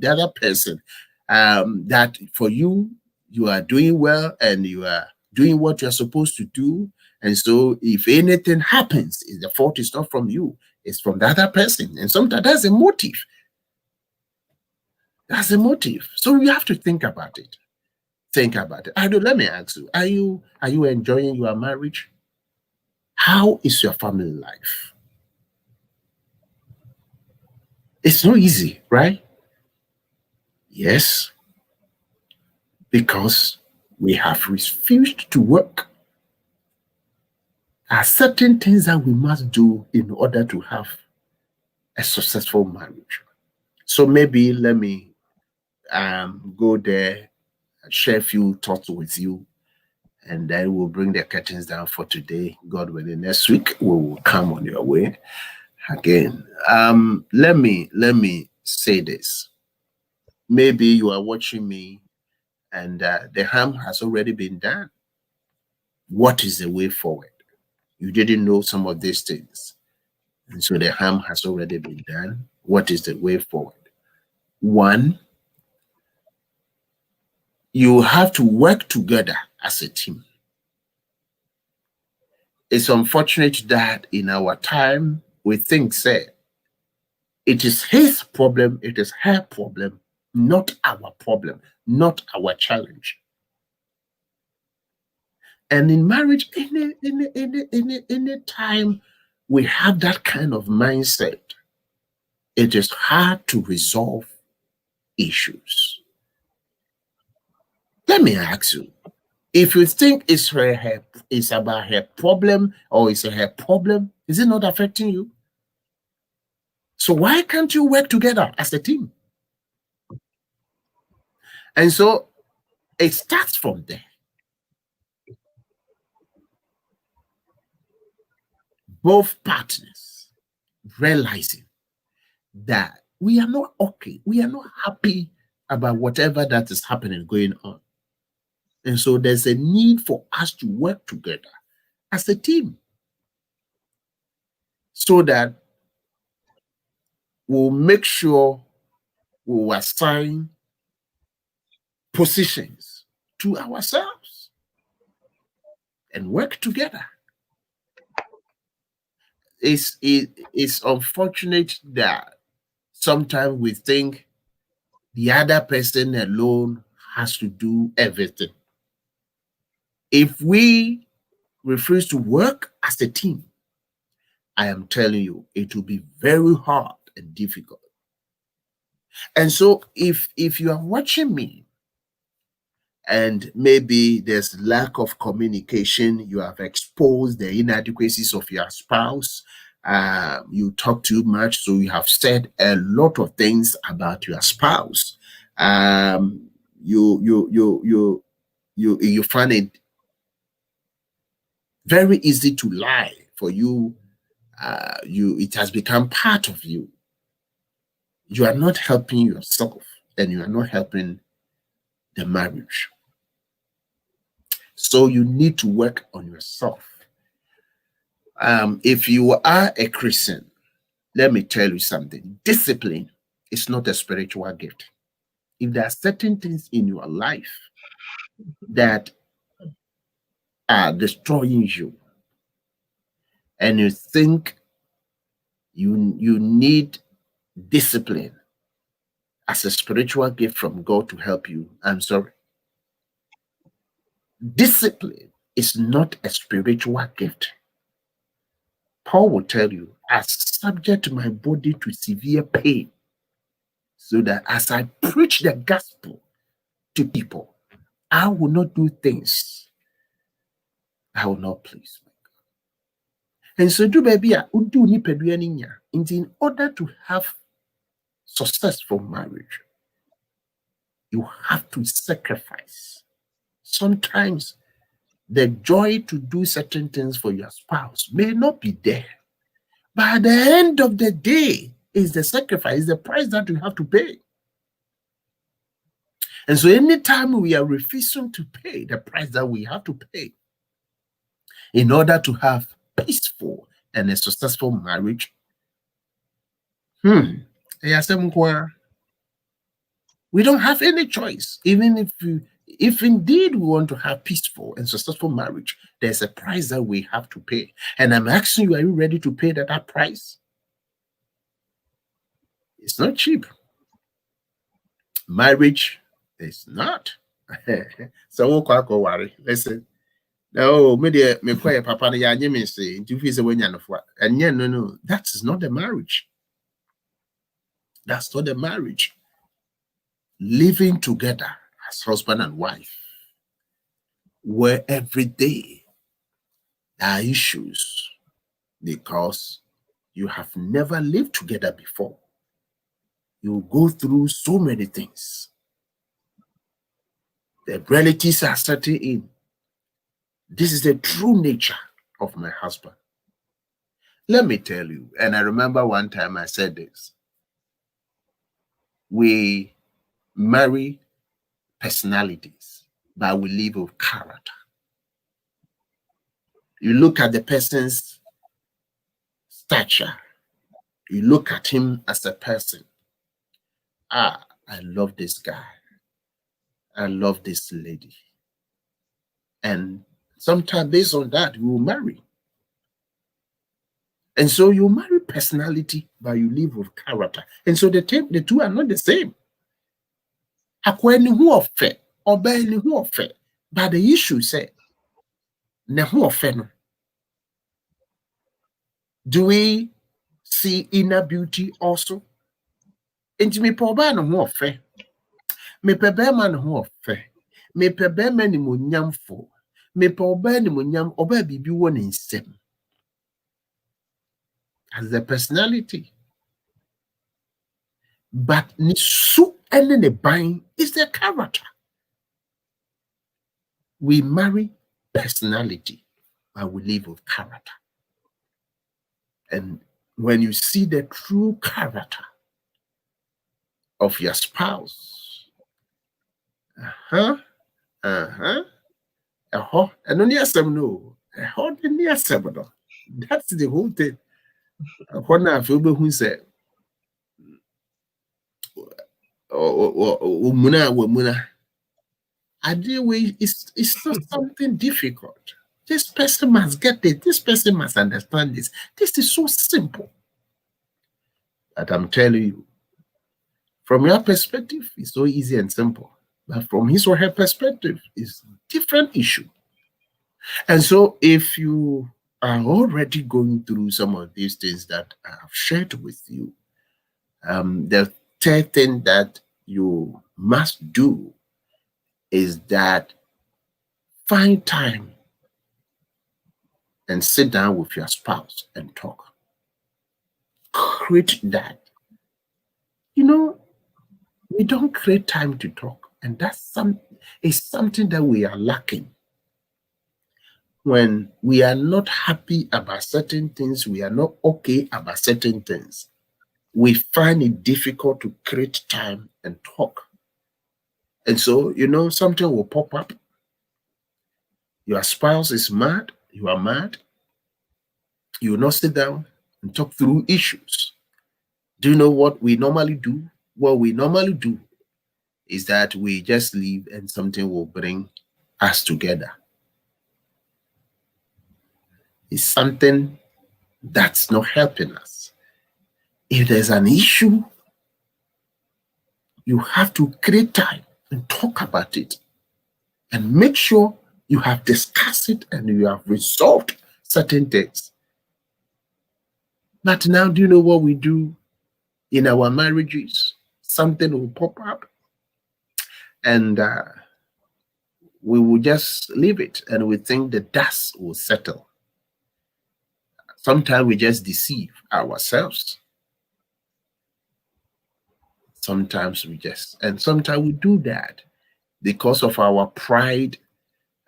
other person that for you, you are doing well and you are doing what you are supposed to do. And so if anything happens, the fault is not from you, it's from the other person. And sometimes that's a motive. That's a motive. So you have to think about it. Think about it. Let me ask you, are you enjoying your marriage? How is your family life? It's not easy, right? Yes, because we have refused to work. There are certain things that we must do in order to have a successful marriage. So maybe let me go there, share a few thoughts with you, and then we'll bring the curtains down for today. God willing, next week we will come on your way again. Let me say this. Maybe you are watching me and the harm has already been done. What is the way forward? You didn't know some of these things, and so the harm has already been done. What is the way forward? One, you have to work together as a team. It's unfortunate that in our time we think, say, it is his problem, it is her problem, not our problem, not our challenge. And in marriage, any time we have that kind of mindset, it is hard to resolve issues. Let me ask you, if you think it's about her problem or it's her problem, is it not affecting you? So why can't you work together as a team? And so it starts from there. Both partners realizing that we are not okay, we are not happy about whatever that is happening, going on. And so there's a need for us to work together as a team so that we'll make sure we'll assign positions to ourselves and work together. It's unfortunate that sometimes we think the other person alone has to do everything. If we refuse to work as a team, I am telling you, it will be very hard and difficult. And so if you are watching me and maybe there's lack of communication, you have exposed the inadequacies of your spouse, you talk too much, so you have said a lot of things about your spouse. You find it very easy to lie for you. It has become part of you. You are not helping yourself, and you are not helping the marriage. So you need to work on yourself. If you are a Christian, let me tell you something. Discipline is not a spiritual gift. If there are certain things in your life that are destroying you, and you think you need discipline as a spiritual gift from God to help you, I'm sorry. Discipline is not a spiritual gift. Paul will tell you, I subject my body to severe pain so that as I preach the gospel to people, I will not do things I will not please my God. And so do baby, in order to have successful marriage, you have to sacrifice. Sometimes the joy to do certain things for your spouse may not be there. But at the end of the day, is the sacrifice, the price that you have to pay. And so anytime we are refusing to pay the price that we have to pay in order to have peaceful and a successful marriage, we don't have any choice. Even if indeed we want to have peaceful and successful marriage, there's a price that we have to pay. And I'm asking you, are you ready to pay that price? It's not cheap. Marriage is not. So worry. Listen. No, me quiet papa me say and no, that is not the marriage. That's not the marriage. Living together as husband and wife, where every day there are issues because you have never lived together before. You go through so many things. The realities are setting in. This is the true nature of my husband. Let me tell you, and I remember one time I said this. We marry personalities, but we live with character. You look at the person's stature, you look at him as a person. I love this guy. I love this lady. And sometimes based on that, we will marry. And so you marry personality, but you live with character. And so the two are not the same. But the issue said, do we see inner beauty also? Enti me pe oba no ho ofe. Me pe be ma no ho ofe. Me pe be ma ni monyamfo. Me pe oba ni monyam oba bibi wo ne nsem. As the personality. But ni su ene ne ban is the character. We marry personality, but we live with character. And when you see the true character of your spouse, Uh-huh. Uh-huh. And only a some no. Near seven. That's the whole thing. When I feel who said, Muna. I deal with it's not something difficult. This person must get it. This person must understand this. This is so simple. But I'm telling you, from your perspective, it's so easy and simple. But from his or her perspective, it's different issue. And so if you are already going through some of these things that I have shared with you, the third thing that you must do is that find time and sit down with your spouse and talk. Create that. You know, we don't create time to talk, and that's something that we are lacking. When we are not happy about certain things, we are not okay about certain things, we find it difficult to create time and talk. And so, something will pop up. Your spouse is mad, you are mad. You will not sit down and talk through issues. Do you know what we normally do? What we normally do is that we just leave and something will bring us together. It's something that's not helping us. If there's an issue, you have to create time and talk about it and make sure you have discussed it and you have resolved certain things. But now, do you know what we do in our marriages? Something will pop up and we will just leave it and we think the dust will settle. Sometimes we just deceive ourselves. Sometimes we do that because of our pride,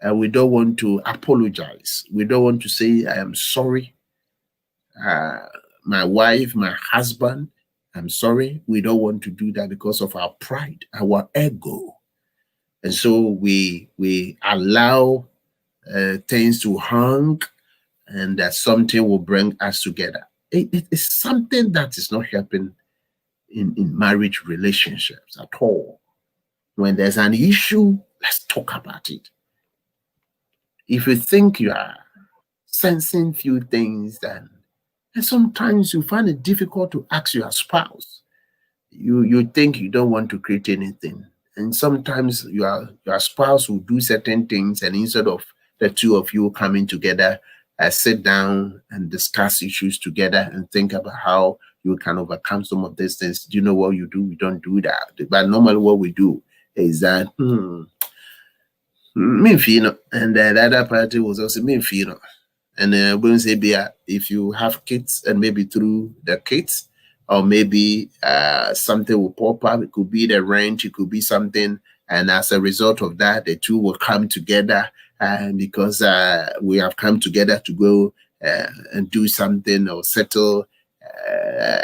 and we don't want to apologize. We don't want to say, I am sorry. My wife, my husband, I'm sorry. We don't want to do that because of our pride, our ego. And so we allow things to hang, and that something will bring us together. It is something that is not helping in marriage relationships at all. When there's an issue, let's talk about it. If you think you are sensing few things, and sometimes you find it difficult to ask your spouse. You think you don't want to create anything. And sometimes your spouse will do certain things, and instead of the two of you coming together, sit down and discuss issues together and think about how you can overcome some of these things. Do you know what you do? We don't do that. But normally what we do is that, and the other party was also and we'll say, if you have kids, and maybe through the kids, or maybe something will pop up. It could be the rent, it could be something, and as a result of that, the two will come together, and because we have come together to go and do something or settle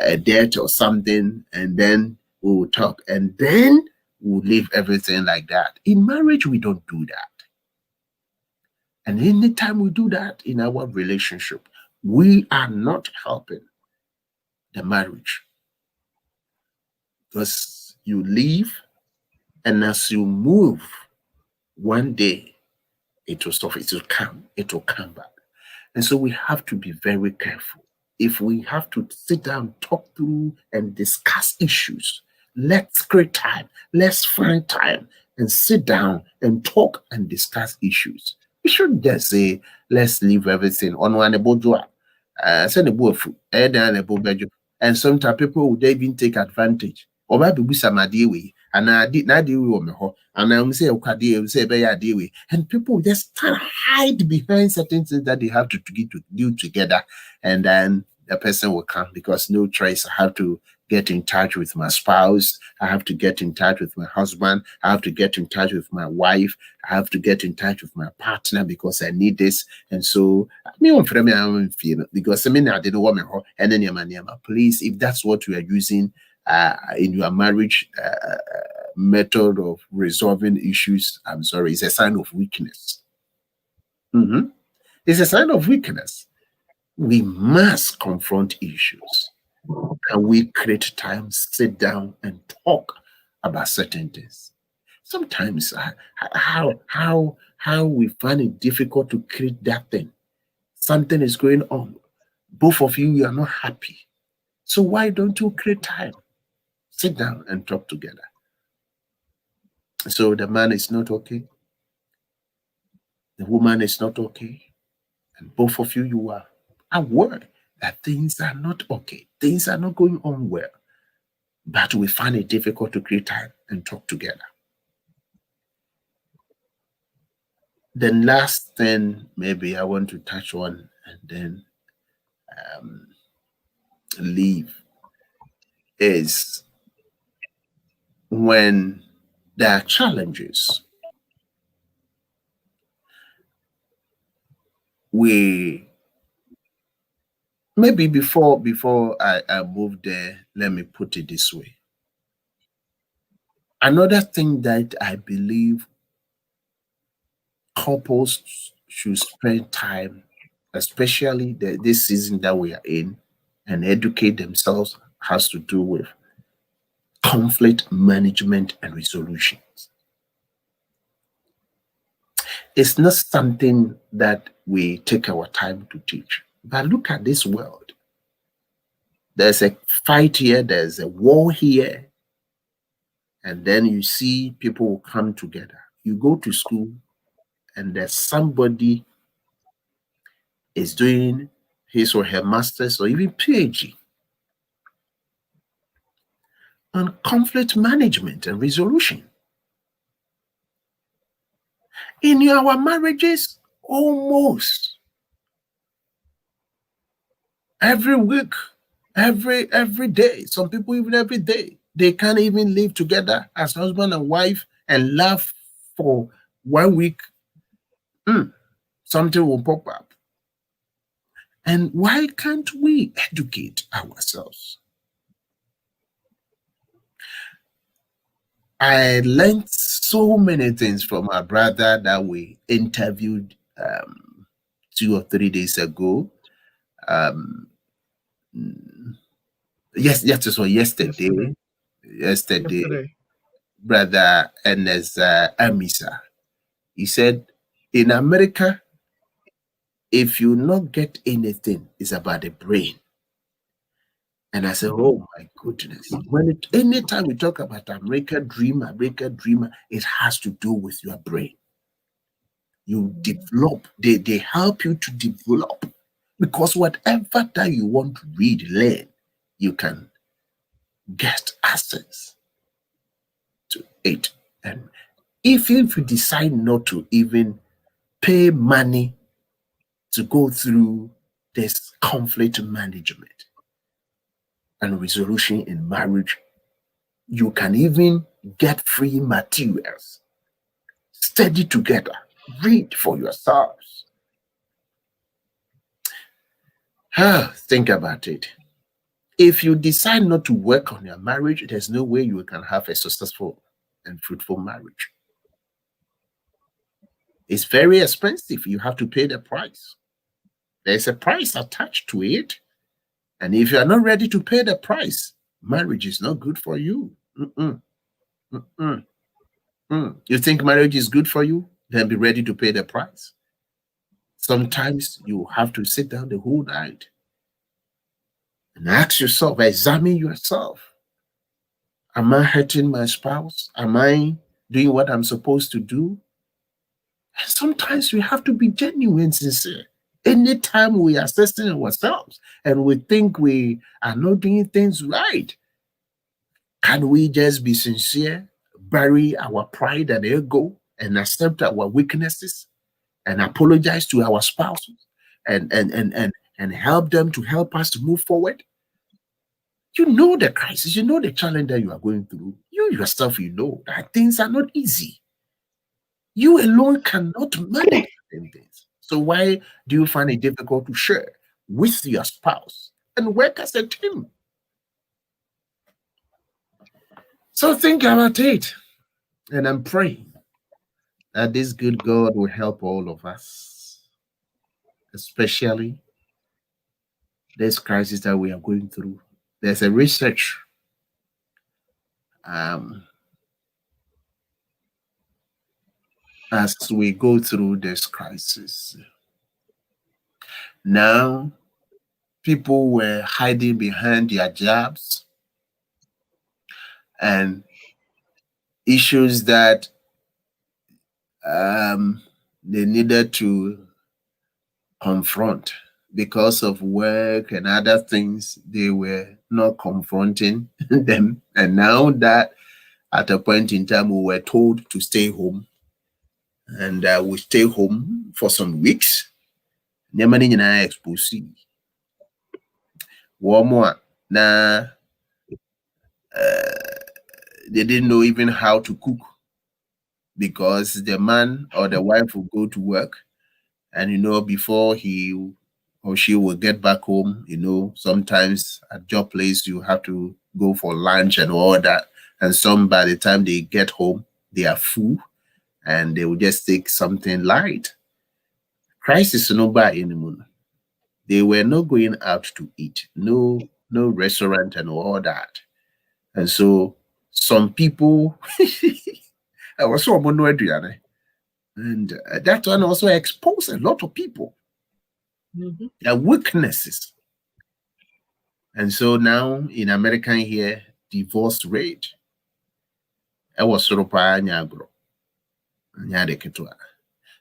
a debt or something, and then we will talk, and then we'll leave everything like that. In marriage, we don't do that. And anytime we do that in our relationship, we are not helping the marriage. Because you leave, and as you move, one day it will stop, it will come back. And so we have to be very careful. If we have to sit down, talk through, and discuss issues, let's create time. Let's find time and sit down and talk and discuss issues. We should just say, let's leave everything on one bourgeois. Send a book, and sometimes people would even take advantage. Or maybe we some idea, and I did not deal with me, and I'm say and people just can't hide behind certain things that they have to do together, and then the person will come because no choice. I have to get in touch with my spouse. I have to get in touch with my husband. I have to get in touch with my wife. I have to get in touch with my partner because I need this. And so, because I didn't want me, and then please, if that's what you are using in your marriage method of resolving issues, I'm sorry, it's a sign of weakness. It's a sign of weakness. We must confront issues. And we create time, sit down and talk about certain things. Sometimes how we find it difficult to create that thing. Something is going on. Both of you are not happy. So why don't you create time? Sit down and talk together. So the man is not okay. The woman is not okay. And both of you are aware that things are not okay. Things are not going on well. But we find it difficult to create time and talk together. The last thing maybe I want to touch on and then leave is when there are challenges, we maybe before I move there, let me put it this way. Another thing that I believe couples should spend time, especially this season that we are in, and educate themselves, has to do with conflict management and resolutions. It's not something that we take our time to teach. But look at this world. There's a fight here, there's a war here, and then you see people will come together. You go to school, and there's somebody is doing his or her master's or even PhD on conflict management and resolution. In our marriages, almost every week, every day, some people even every day, they can't even live together as husband and wife and laugh for 1 week. Something will pop up. And why can't we educate ourselves? I learned so many things from our brother that we interviewed 2 or 3 days ago. Yesterday. Brother Ernest Amisa. He said, in America, if you not get anything, it's about the brain. And I said, oh my goodness. Anytime we talk about American dreamer, it has to do with your brain. You develop, they help you to develop. Because whatever that you want to read, learn, you can get access to it. And if you decide not to even pay money to go through this conflict management and resolution in marriage, you can even get free materials. Study together. Read for yourselves. Think about it. If you decide not to work on your marriage, there's no way you can have a successful and fruitful marriage. It's very expensive. You have to pay the price. There's a price attached to it. And if you are not ready to pay the price, marriage is not good for you. You think marriage is good for you? Then be ready to pay the price. Sometimes you have to sit down the whole night and ask yourself, examine yourself. Am I hurting my spouse? Am I doing what I'm supposed to do? And sometimes we have to be genuine, sincere. Anytime we are assessing ourselves and we think we are not doing things right, can we just be sincere, bury our pride and ego, and accept our weaknesses and apologize to our spouses and help them to help us to move forward? You know the crisis, you know the challenge that you are going through. You yourself, you know that things are not easy. You alone cannot manage things. So why do you find it difficult to share with your spouse and work as a team? So think about it. And I'm praying that this good God will help all of us, especially this crisis that we are going through. There's a research as we go through this crisis. Now, people were hiding behind their jobs and issues that they needed to confront because of work and other things. They were not confronting them. And now that at a point in time we were told to stay home, and we stay home for some weeks, exposed. One more. Now, they didn't know even how to cook because the man or the wife will go to work, and before he or she will get back home, sometimes at job place you have to go for lunch and all that, and some by the time they get home they are full and they will just take something light. Crisis no buy anymore. They were not going out to eat, no restaurant and all that. And so some people I was so and that one also exposed a lot of people, their weaknesses. And so now in America here, divorce rate, I was sort of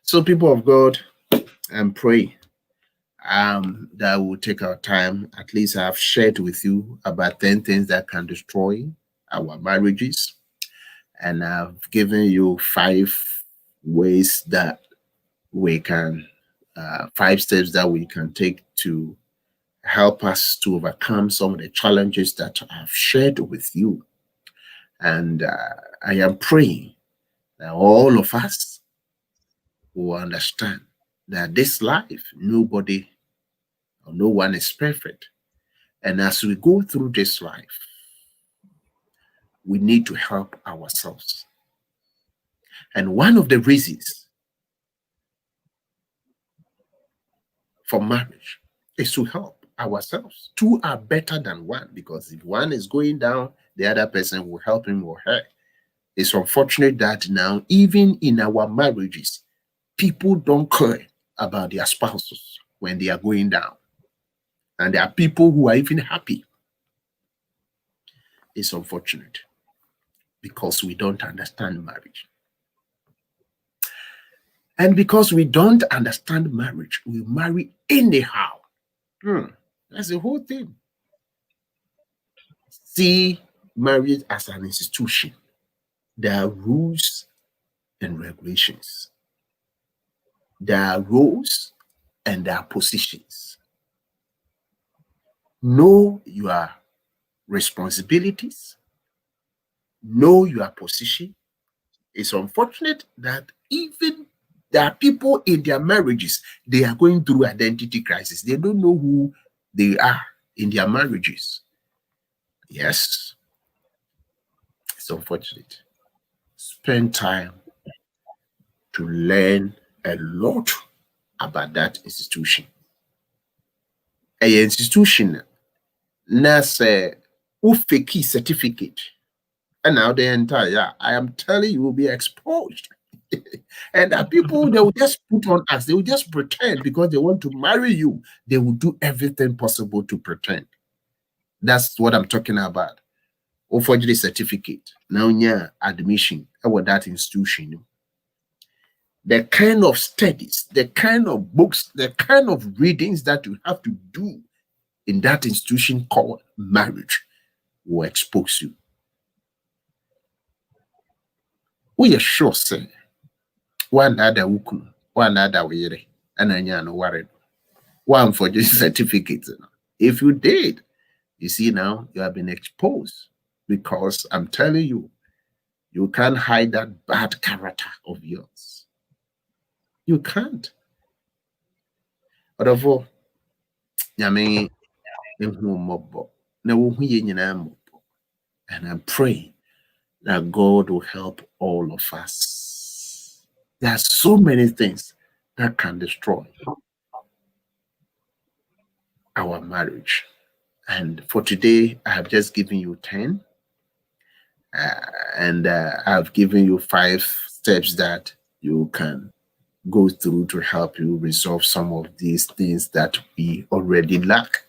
so people of God, and pray that we'll take our time. At least I've shared with you about 10 things that can destroy our marriages, and I've given you 5 ways that we can 5 steps that we can take to help us to overcome some of the challenges that I've shared with you. And I am praying that all of us will understand that this life, nobody or no one is perfect. And as we go through this life, we need to help ourselves. And one of the reasons for marriage is to help ourselves. 2 are better than 1, because if one is going down, the other person will help him or her. It's unfortunate that now, even in our marriages, people don't care about their spouses when they are going down. And there are people who are even happy. It's unfortunate because we don't understand marriage. And because we don't understand marriage, we marry anyhow. That's the whole thing. See marriage as an institution. There are rules and regulations. There are roles and there are positions. Know your responsibilities. Know your position. It's unfortunate that even there are people in their marriages, they are going through identity crisis. They don't know who they are in their marriages. Yes, it's unfortunate. Spend time to learn a lot about that institution. An institution that's a fake certificate. And now the entire, I am telling you, will be exposed. And that people, they will just put on us, they will just pretend because they want to marry you. They will do everything possible to pretend. That's what I'm talking about. Or forgery certificate. Now, yeah, admission about that institution. The kind of studies, the kind of books, the kind of readings that you have to do in that institution called marriage will expose you. We are sure, say, one other wukun, one other way, and I know worried. One for just certificates. If you did, you see now you have been exposed, because I'm telling you, you can't hide that bad character of yours. You can't. Although, I mean, and I'm praying that God will help all of us. There are so many things that can destroy our marriage. And for today, I have just given you 10. And I've given you 5 steps that you can go through to help you resolve some of these things that we already lack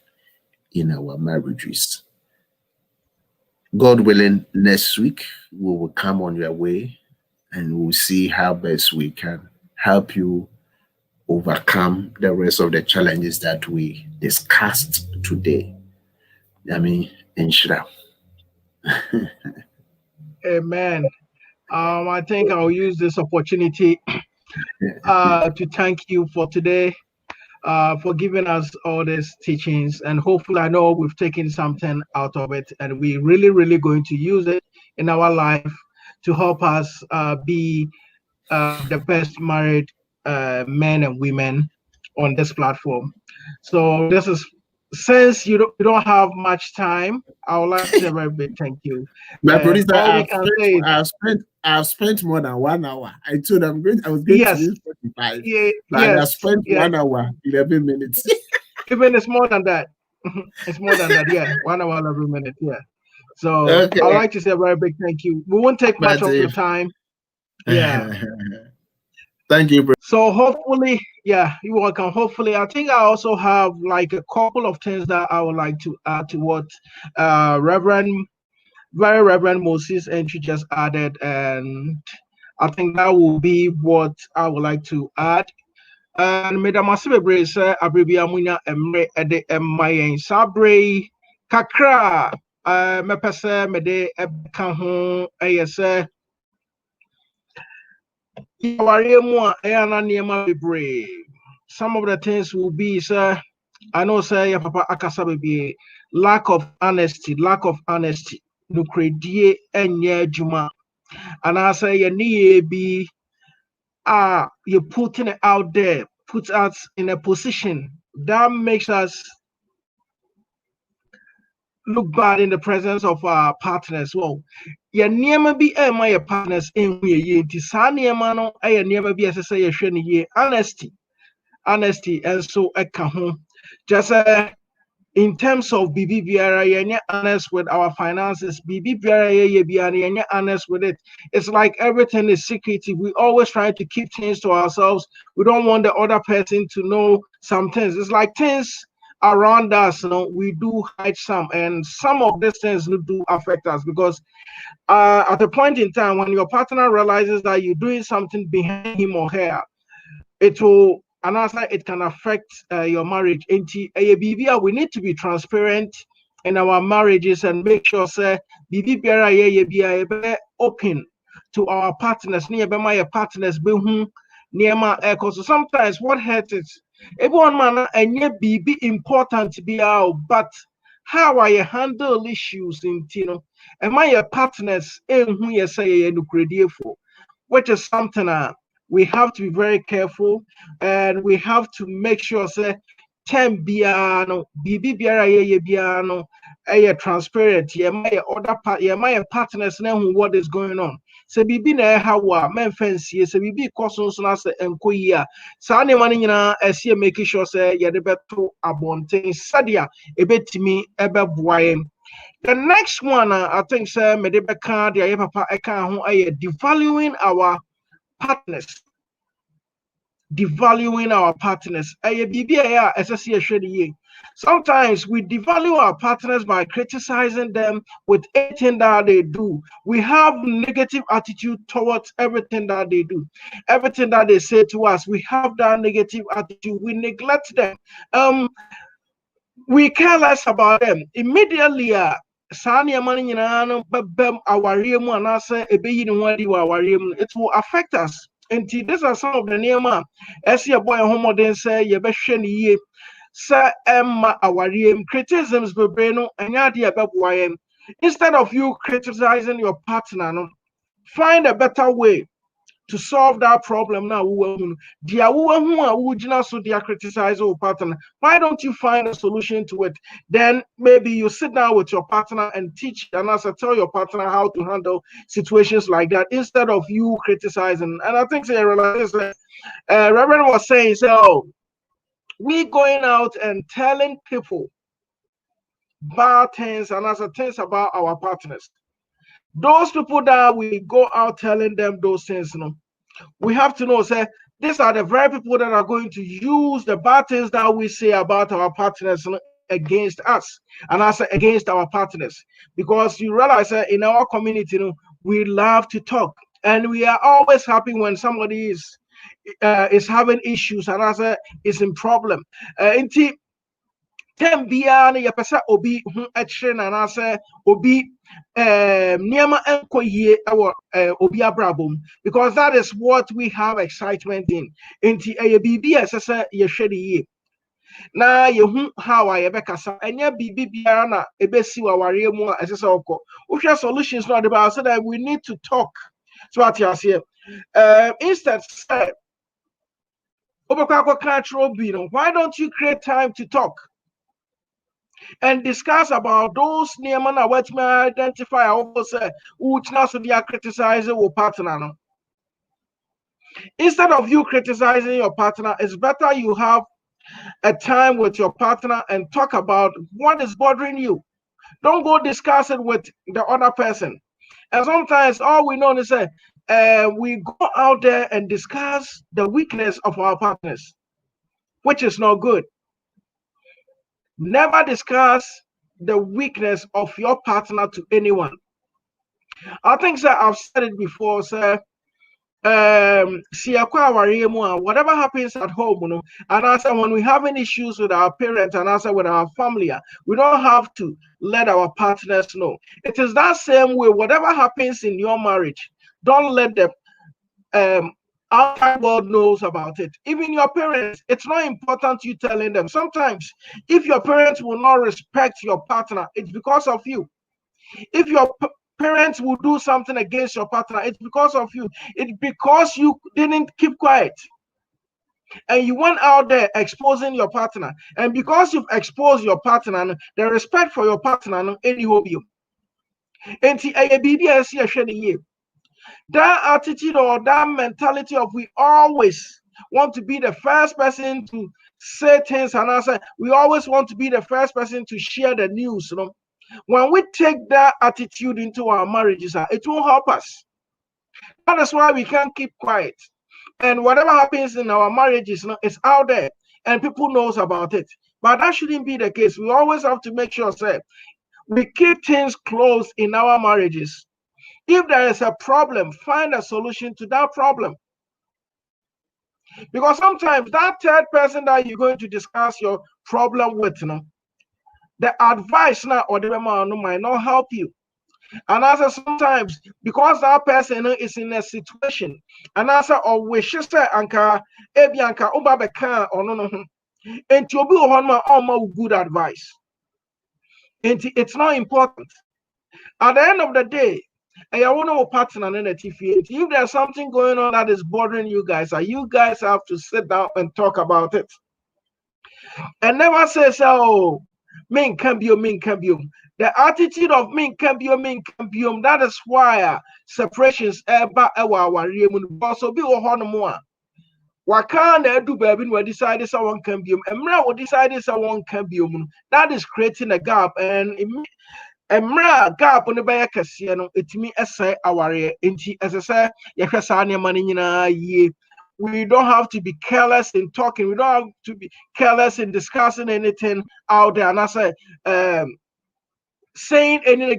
in our marriages. God willing, next week we will come on your way and we'll see how best we can help you overcome the rest of the challenges that we discussed today. I mean, inshallah. Amen. I think I'll use this opportunity to thank you for today, for giving us all these teachings. And hopefully, I know we've taken something out of it, and we really, really going to use it in our life to help us be the best married men and women on this platform. So this is, since you don't have much time, I would like to say a very big thank you. My And producer, all we can say is, I've spent more than 1 hour. I told them I was going yes, to use 45, yeah, but I yes, spent yes. 1 hour, 11 minutes. Even it's more than that. It's more than that. Yeah, 1 hour every minute. Yeah. So Okay. I'd like to say a very big thank you. We won't take much of your time. Yeah. Thank you, bro. So hopefully, yeah, you're welcome. Hopefully, I think I also have like a couple of things that I would like to add to what very Reverend Moses Antwi just added, and I think that will be what I would like to add. And Madam Asibebre say abribia munya emre ede emayen sabre kakra mepese mede ebeka ho eyese yaware mu a eyana niema bebre. Some of the things will be, sir, I know, sir, your papa akasa be lack of honesty, nukredie enye juma, and I say ye ni be you're putting it out there, puts us in a position that makes us look bad in the presence of our partners. Well, yeah, never be my partners in ye, Tisani no, I never be as I say, ye honesty, and so I come home. Just in terms of BBBRA, you're honest with our finances. BBBRA, you're honest with it. It's like everything is secretive. We always try to keep things to ourselves. We don't want the other person to know some things. It's like things around us, we do hide some, and some of these things do affect us because at a point in time when your partner realizes that you're doing something behind him or her, it will, and also it can affect your marriage. We need to be transparent in our marriages and make sure say open to our partners. My partners so sometimes what hurts is everyone man and yet be important to be out, but how I handle issues in and my partners who you say for, which is something we have to be very careful, and we have to make sure say time biano bibi biara ye biano transparent. My other part, my partners know what is going on. So bibi na how men fancy so bibi koso so na se enko yi a sa ne man nyina ese make sure say ye de beto abonten sadia ebetimi ebeboa. The next one, I think, sir, me de beka de papa eka ho devaluing our partners. Sometimes we devalue our partners by criticizing them with anything that they do. We have negative attitude towards everything that they do, everything that they say to us. We have that negative attitude. We neglect them. We care less about them. Immediately, it will affect us. And these are some of the name as your boy homo then say ye ye sa emma awarium criticisms bebreno and yadi. Instead of you criticizing your partner, find a better way to solve that problem now. So they criticize your partner. Why don't you find a solution to it? Then maybe you sit down with your partner and teach and also tell your partner how to handle situations like that instead of you criticizing. And I think Reverend was saying, so we going out and telling people bad things and other things about our partners. Those people that we go out telling them those things, we have to know, say, these are the very people that are going to use the bad things that we say about our partners against us and also against our partners. Because you realize that in our community, we love to talk, and we are always happy when somebody is having issues and also is in problem. Tem bia na yɛpɛ obi ho akyere na anaasɛ obi nneɛma nkɔ yie ɛwɔ obi abrabom, because that is what we have excitement in. Nti ɛyɛ biribi a ɛsɛ sɛ yɛhwɛ ne yie na yɛhu how a yɛbɛkasa. Ɛnyɛ biribi biara na ɛbɛsi wɔ awareɛ mu a ɛsɛ sɛ ɔkɔ wohwɛ solutions no ɔde ba so that we need to talk. So ate aseɛ instead sɛ wobɛkɔ akɔka akyerɛ obi no, why don't you create time to talk and discuss about those near na what may identify also which now so they are criticizing your partner. No? Instead of you criticizing your partner, it's better you have a time with your partner and talk about what is bothering you. Don't go discuss it with the other person. And sometimes all we know is we go out there and discuss the weakness of our partners, which is not good. Never discuss the weakness of your partner to anyone. I think, sir, I've said it before, sir. Whatever happens at home, and also when we're having issues with our parents and also with our family, we don't have to let our partners know. It is that same way. Whatever happens in your marriage, don't let them outside world knows about it. Even your parents, it's not important you telling them. Sometimes, if your parents will not respect your partner, it's because of you. If your parents will do something against your partner, it's because of you. It's because you didn't keep quiet. And you went out there exposing your partner. And because you've exposed your partner, the respect for your partner, any hope you. And that attitude or that mentality of we always want to be the first person to say things and answer, we always want to be the first person to share the news. When we take that attitude into our marriages, it won't help us. That is why we can't keep quiet. And whatever happens in our marriages, it's out there and people knows about it. But that shouldn't be the case. We always have to make sure we keep things close in our marriages. If there is a problem, find a solution to that problem. Because sometimes that third person that you're going to discuss your problem with, the advice now or the might not help you. And also sometimes because that person is in a situation, and also or wishes anka ebianka ubabeka or no, and to be on good advice. And it's not important. At the end of the day, and I want to partner in the TV. If there's something going on that is bothering you guys, you guys have to sit down and talk about it. And never say, oh, min can be. The attitude of min can be, that is why separations also be more. What can they do, baby? We decided someone can be, and we decided someone can be. That is creating a gap, and Emra gap on the back casino, it me essay our inti as I say, Yakasania manina ye. We don't have to be careless in talking, we don't have to be careless in discussing anything out there. And I say saying any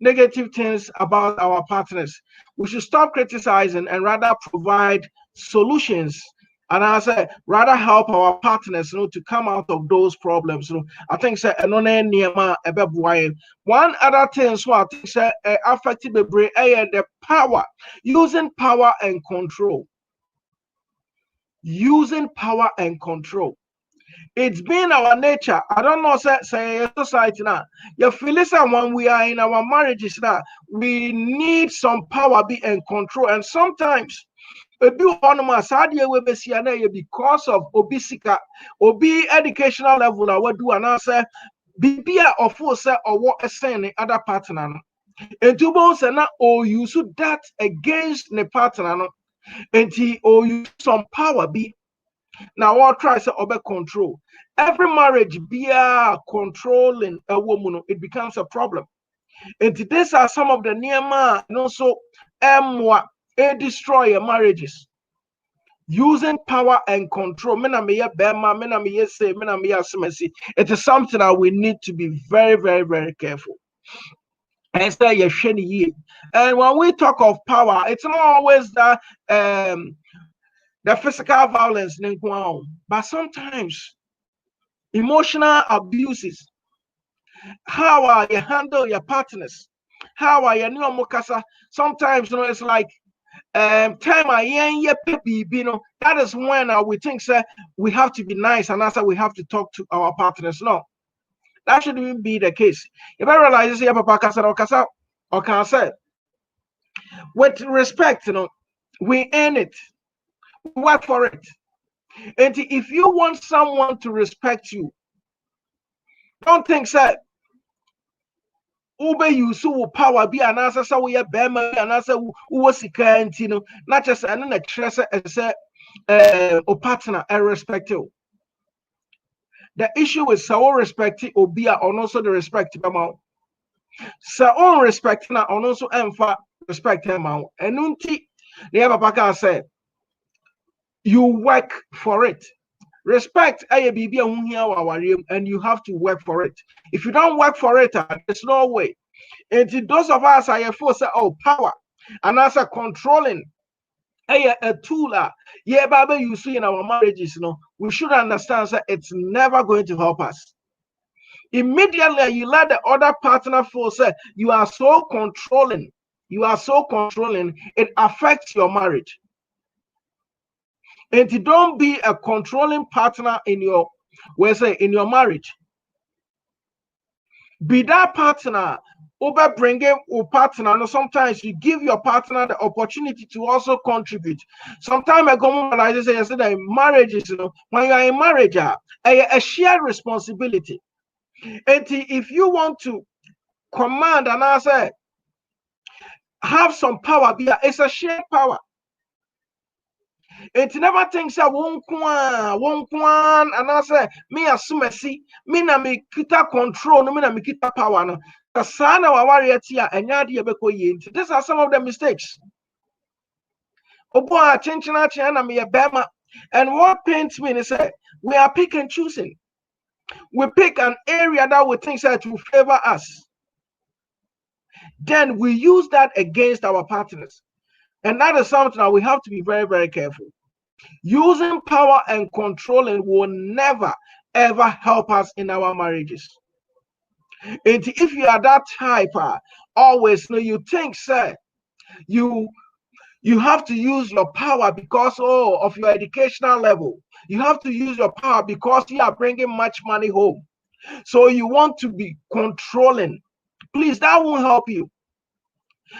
negative things about our partners. We should stop criticizing and rather provide solutions. And I say, rather help our partners, to come out of those problems. I think one other thing, so I think affected the brain, the power, using power and control. Using power and control. It's been our nature. I don't know, say society now. You feel listen when we are in our marriages now, we need some power be and control. And sometimes ebi honoma sadia we besia na ye because of obisika obi educational level a wadu anase bibia ofo se owo esen ne other partner no entubo se na o use that against the partner no enti o use some power be now what try say obe control every marriage be controlling a woman it becomes a problem and these are some of the nearma and also destroy marriages using power and control. It is something that we need to be very, very, very careful. And when we talk of power, it's not always the physical violence, but sometimes emotional abuses. How you handle your partners? How are you mokasa? Sometimes it's like time that is when we think we have to be nice and also we have to talk to our partners. No, that shouldn't be the case. If I realize this, papa kasa or can say with respect, we earn it, we work for it. And if you want someone to respect you, don't think that ube you so power be an answer so we are bema and answer who was not just an treasure as a partner and respect you. The issue is so respecting obia or also the respect amount. So on respect now on also respect amount. And unti the Abapaka said you work for it. Respect and you have to work for it. If you don't work for it, there's no way. And those of us are force power and as a controlling a tool Baba you see in our marriages, we should understand that it's never going to help us. Immediately you let the other partner feel say you are so controlling, it affects your marriage. And don't be a controlling partner in your marriage. Be that partner over bringing a partner. Sometimes you give your partner the opportunity to also contribute. Some time ago, when I said marriage is, when you are in marriage, a shared responsibility. And if you want to command and I say have some power, it's a shared power. It never thinks that one kwan, and I say me assume me na me kita control, no me na me kita power no. Kasana wa warrior tia enya de ebeko yenti. These are some of the mistakes. Obo a chenchina na me bema. And what pains me is that we are pick and choosing. We pick an area that we think that will favor us. Then we use that against our partners. And that is something that we have to be very, very careful. Using power and controlling will never ever help us in our marriages. And if you are that type, always you think, sir, you have to use your power because of your educational level. You have to use your power because you are bringing much money home. So you want to be controlling. Please, that won't help you.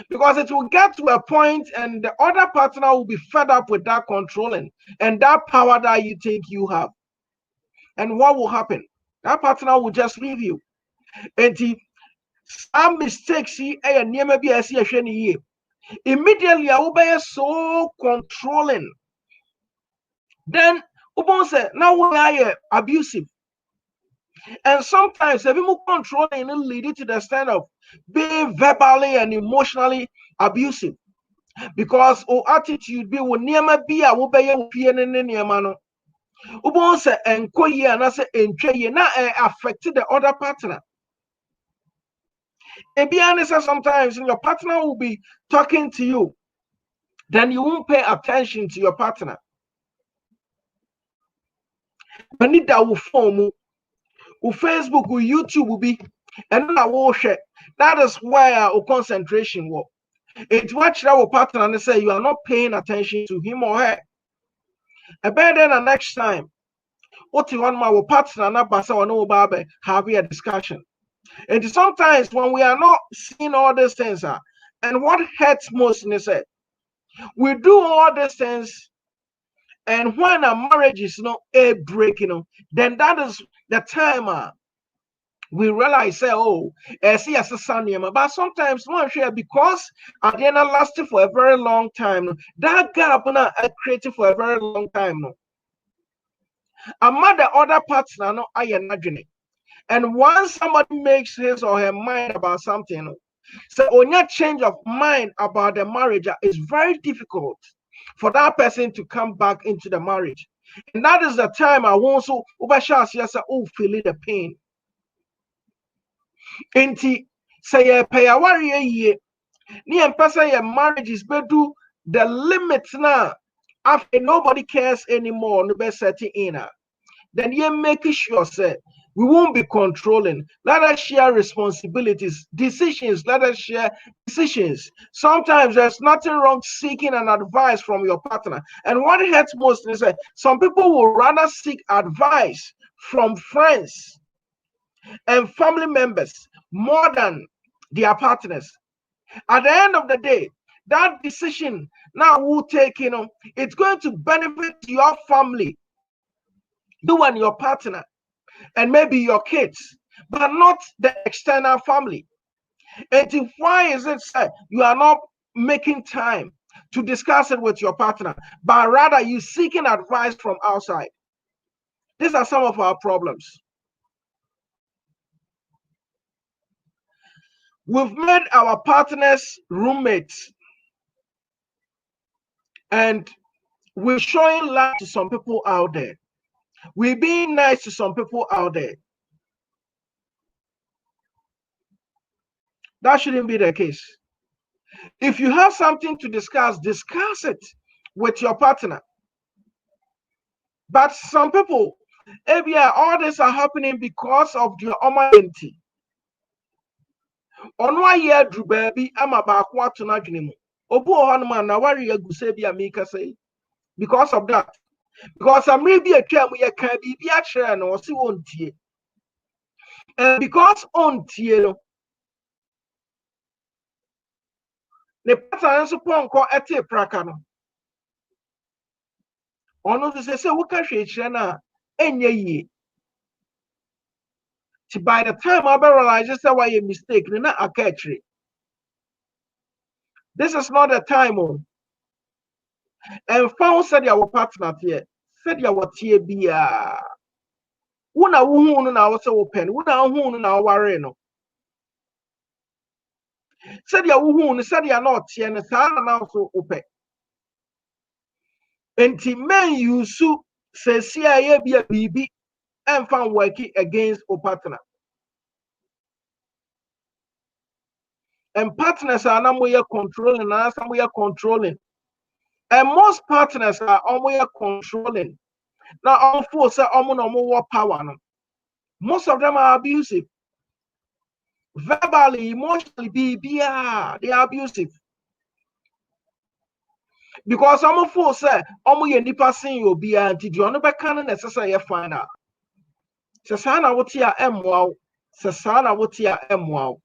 Because it will get to a point and the other partner will be fed up with that controlling and that power that you think you have. And what will happen? That partner will just leave you. And some mistakes immediately I will be so controlling. Then now we are abusive. And sometimes if you controlling will lead to the stand of being verbally and emotionally abusive. Because attitude be will never be a will be no. And affected the other partner. Sometimes your partner will be talking to you, then you won't pay attention to your partner. But need that will form Facebook, YouTube will be, and I will share. That is where our concentration will. It's watch our partner and say you are not paying attention to him or her. And better than the next time, what you want my partner not basa or no babe have a discussion. And sometimes when we are not seeing all these things, and what hurts most in the We do all these things, and when a marriage is not a break, then that is the time we realize, say, oh, see, as a son, but sometimes one share because at the end lasted for a very long time. That gap now created for a very long time. Among the other partner, no, I imagine it. And once somebody makes his or her mind about something, so on your change of mind about the marriage, it's very difficult for that person to come back into the marriage. And that is the time I want to feel the pain. Enti say a pay a warrior ye near person your marriage is bedu the limits now after nobody cares anymore no be setting in. Then you make sure say we won't be controlling. Let us share responsibilities, decisions. Let us share decisions. Sometimes there's nothing wrong seeking an advice from your partner. And what hurts most is that some people will rather seek advice from friends and family members more than their partners. At the end of the day, that decision now will take, it's going to benefit your family, you and your partner, and maybe your kids, but not the external family. And why is it said you are not making time to discuss it with your partner, but rather you seeking advice from outside? These are some of our problems. We've made our partners roommates, and we're showing love to some people out there. We're being nice to some people out there. That shouldn't be the case. If you have something to discuss, discuss it with your partner. But some people, all this are happening because of their omanity. On why year drew baby, I'm about what to not anymore. Obu Hanman, now worry a Gusabia make us say. Because of that. Because I'm really a term we can be a chair or see on tea. And because on tea, the pattern support call at a prakano. Ono to say, what can she chena? Ye. By the time I realize just why you mistake, not a catch. This is not the time. And found said our partner here. Said your tea be Una who na was open, una who na worry no. Said your who said you're not here and now so open. And men you su say CIA be a BB and found working against a partner. And partners are now we are controlling, and some we are controlling. And most partners are always controlling. Now, all four say more power. No? Most of them are abusive. Verbally, emotionally, they are abusive. Because some four say, you nipa sin you be anti you no be can necessarily find out. Sasana what ya wow. Sasana what ya wow.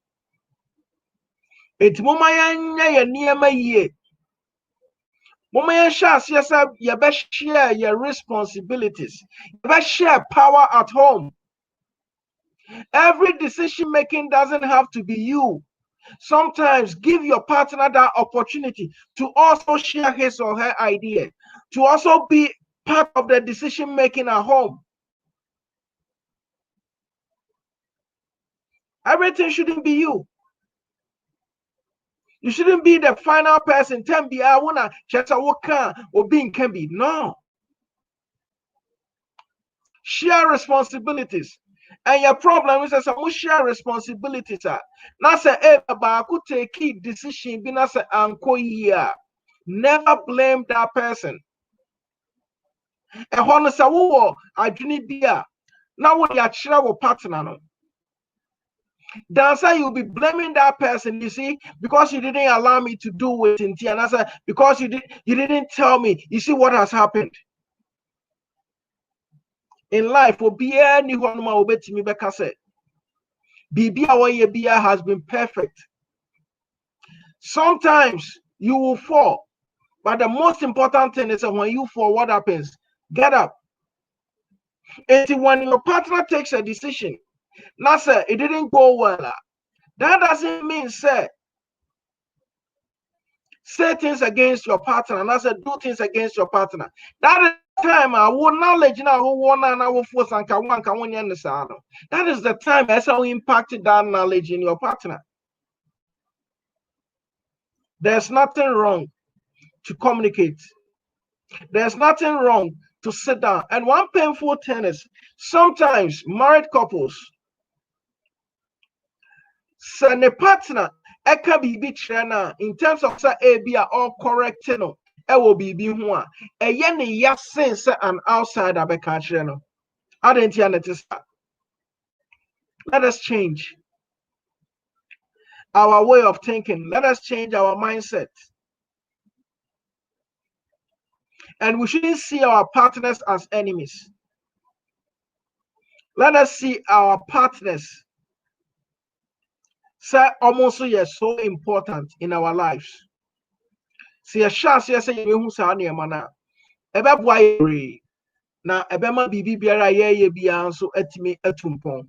It moma ya niema ye. Mama you best share your responsibilities. You best share power at home. Every decision making doesn't have to be you. Sometimes give your partner that opportunity to also share his or her idea, to also be part of the decision making at home. Everything shouldn't be you. You shouldn't be the final person. Tembi, I wanna chata or being can be. No. Share responsibilities. And your problem is that some share responsibilities are now say about could take key decision be not say anko year. Never blame that person. And when say wo I didn't be now what your share partner no. That's why you'll be blaming that person, you see, because you didn't allow me to do it in tea. And I said, because you didn't tell me. You see what has happened. In life, anyone has been perfect. Sometimes you will fall, But the most important thing is that when you fall, what happens? Get up. And when your partner takes a decision, now say it didn't go well, that doesn't mean say things against your partner, and I said do things against your partner. That is the time I will knowledge now who one and I will force and can understand. That is the time that's how impacted that knowledge in your partner. There's nothing wrong to communicate. There's nothing wrong to sit down. And one painful thing is sometimes married couples send a partner eka bibi kyerɛ in terms of say be all correcting no will be ho a ɛyɛ ne ya sense an outsider bɛka kyerɛ no. Adentia notice. Let us change our way of thinking. Let us change our mindset. And we shouldn't see our partners as enemies. Let us see our partners say almost so important in our lives. See a chance yes say you say na mana ebe boa ye na ebe ma bibi biara ye bia nso atimi atumpon.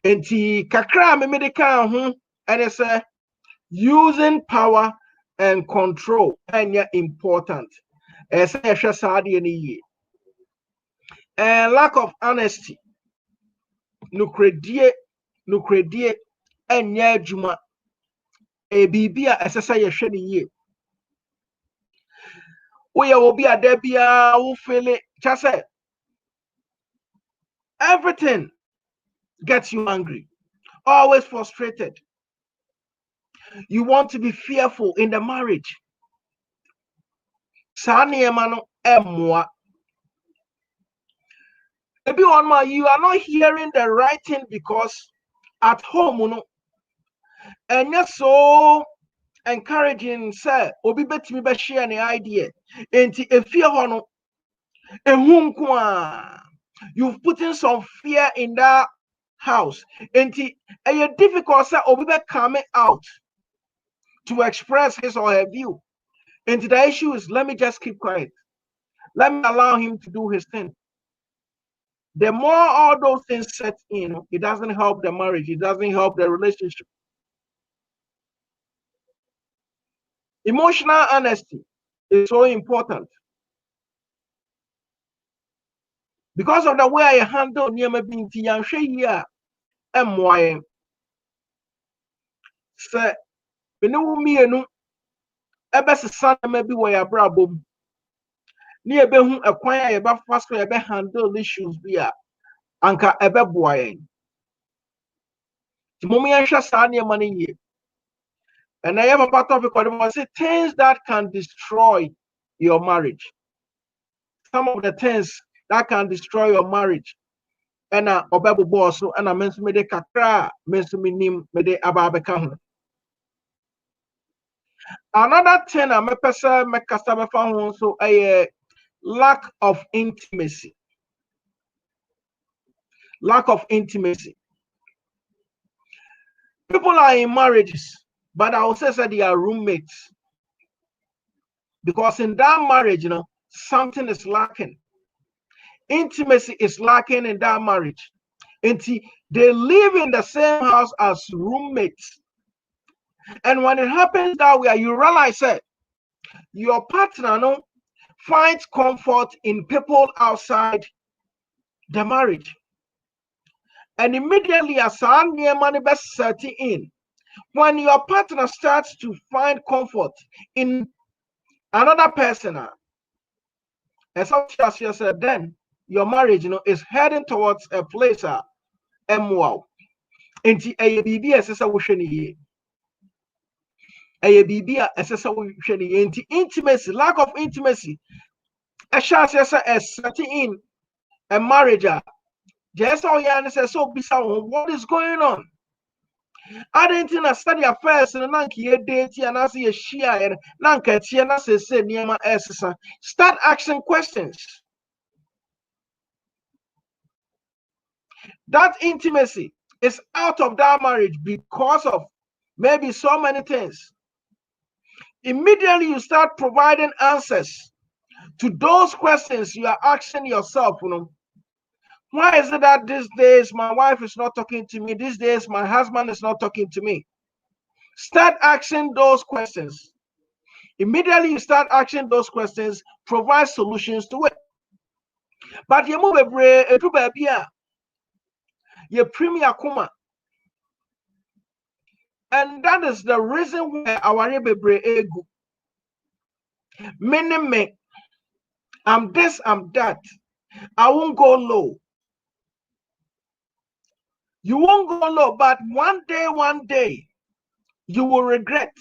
Enti kakra me de kan ho and say using power and control and important. Say hwe saade ni ye. And lack of honesty. Nukredie enya adwuma bibia esesa ye hwe ni ye. We will be a debia who feel it. Just say everything gets you angry, always frustrated. You want to be fearful in the marriage. Maybe on my you are not hearing the right thing because at home, and you're so encouraging, sir. Obi betimi be share an idea. Enti efie hono ehum kwa. You've put in some fear in that house. Enti a difficult sir obi be coming out to express his or her view. And the issue is let me just keep quiet. Let me allow him to do his thing. The more all those things set in, it doesn't help the marriage, it doesn't help the relationship. Emotional honesty is so important. Because of the way I handle Niama Binti Yanshe MY. Say, me ebese son maybe where your brabo. Ni ebe hu ekwan eba fast ebe handle issues bia anka ebe boyen. The moment you share money ye. And I have a part of it say things that can destroy your marriage. Some of the things that can destroy your marriage. And obebu boss and I mention me de kakra, mention me nim me de ababeka. Another thing I'm a person me customer found so a lack of intimacy. Lack of intimacy. People are in marriages, but I will say that they are roommates. Because in that marriage, something is lacking. Intimacy is lacking in that marriage. And they live in the same house as roommates. And when it happens that way, you realize that your partner finds comfort in people outside the marriage. And immediately as money best setting in, when your partner starts to find comfort in another person, and such as you said, then your marriage is heading towards a place wow. Enti eye bibi esesa wo hwe ne ye. Eye bibi a esesa wo hwe ne ye. Enti intimacy, lack of intimacy. A chance yes setting in a marriage. Just all you say so bisa what is going on? I didn't think I study affairs and nanki ye date and I see a share and nanka tiana say near my esesa. Start asking questions. That intimacy is out of that marriage because of maybe so many things. Immediately you start providing answers to those questions you are asking yourself. Why is it that these days my wife is not talking to me? These days my husband is not talking to me? Start asking those questions. Immediately you start asking those questions, provide solutions to it. But you move you premier kuma. And that is the reason why our ego. Meaning me, I'm this, I'm that. I won't go low. You won't go low, but one day, you will regret.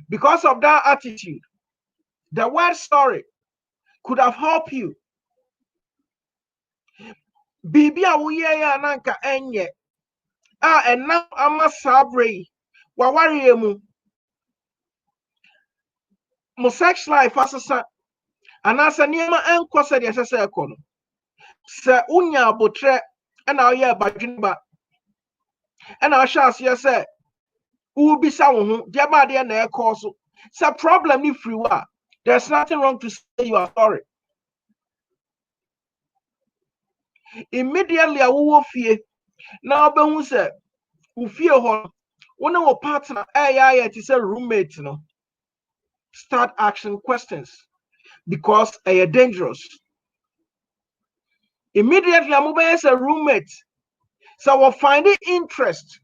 Because of that attitude, the word sorry could have helped you. Bibi awuye ya nanka enye. And now I'm a sabre. Wawari emu. Mo sex life asasa. Anasa niyama enkwasa di asasa ekono. Se unya abotre. Ena oye badwinba. Ena ashas yese. Ubisa wuhu. Diaba de na ekoso. Se problem ni free wa. There's nothing wrong to say you are sorry. Immediately awuwo fie. Na obehu se ufie ho. One of our partner, it is a roommate, start asking questions because they are dangerous. Immediately, I'm moving as a roommate. So we'll find the interest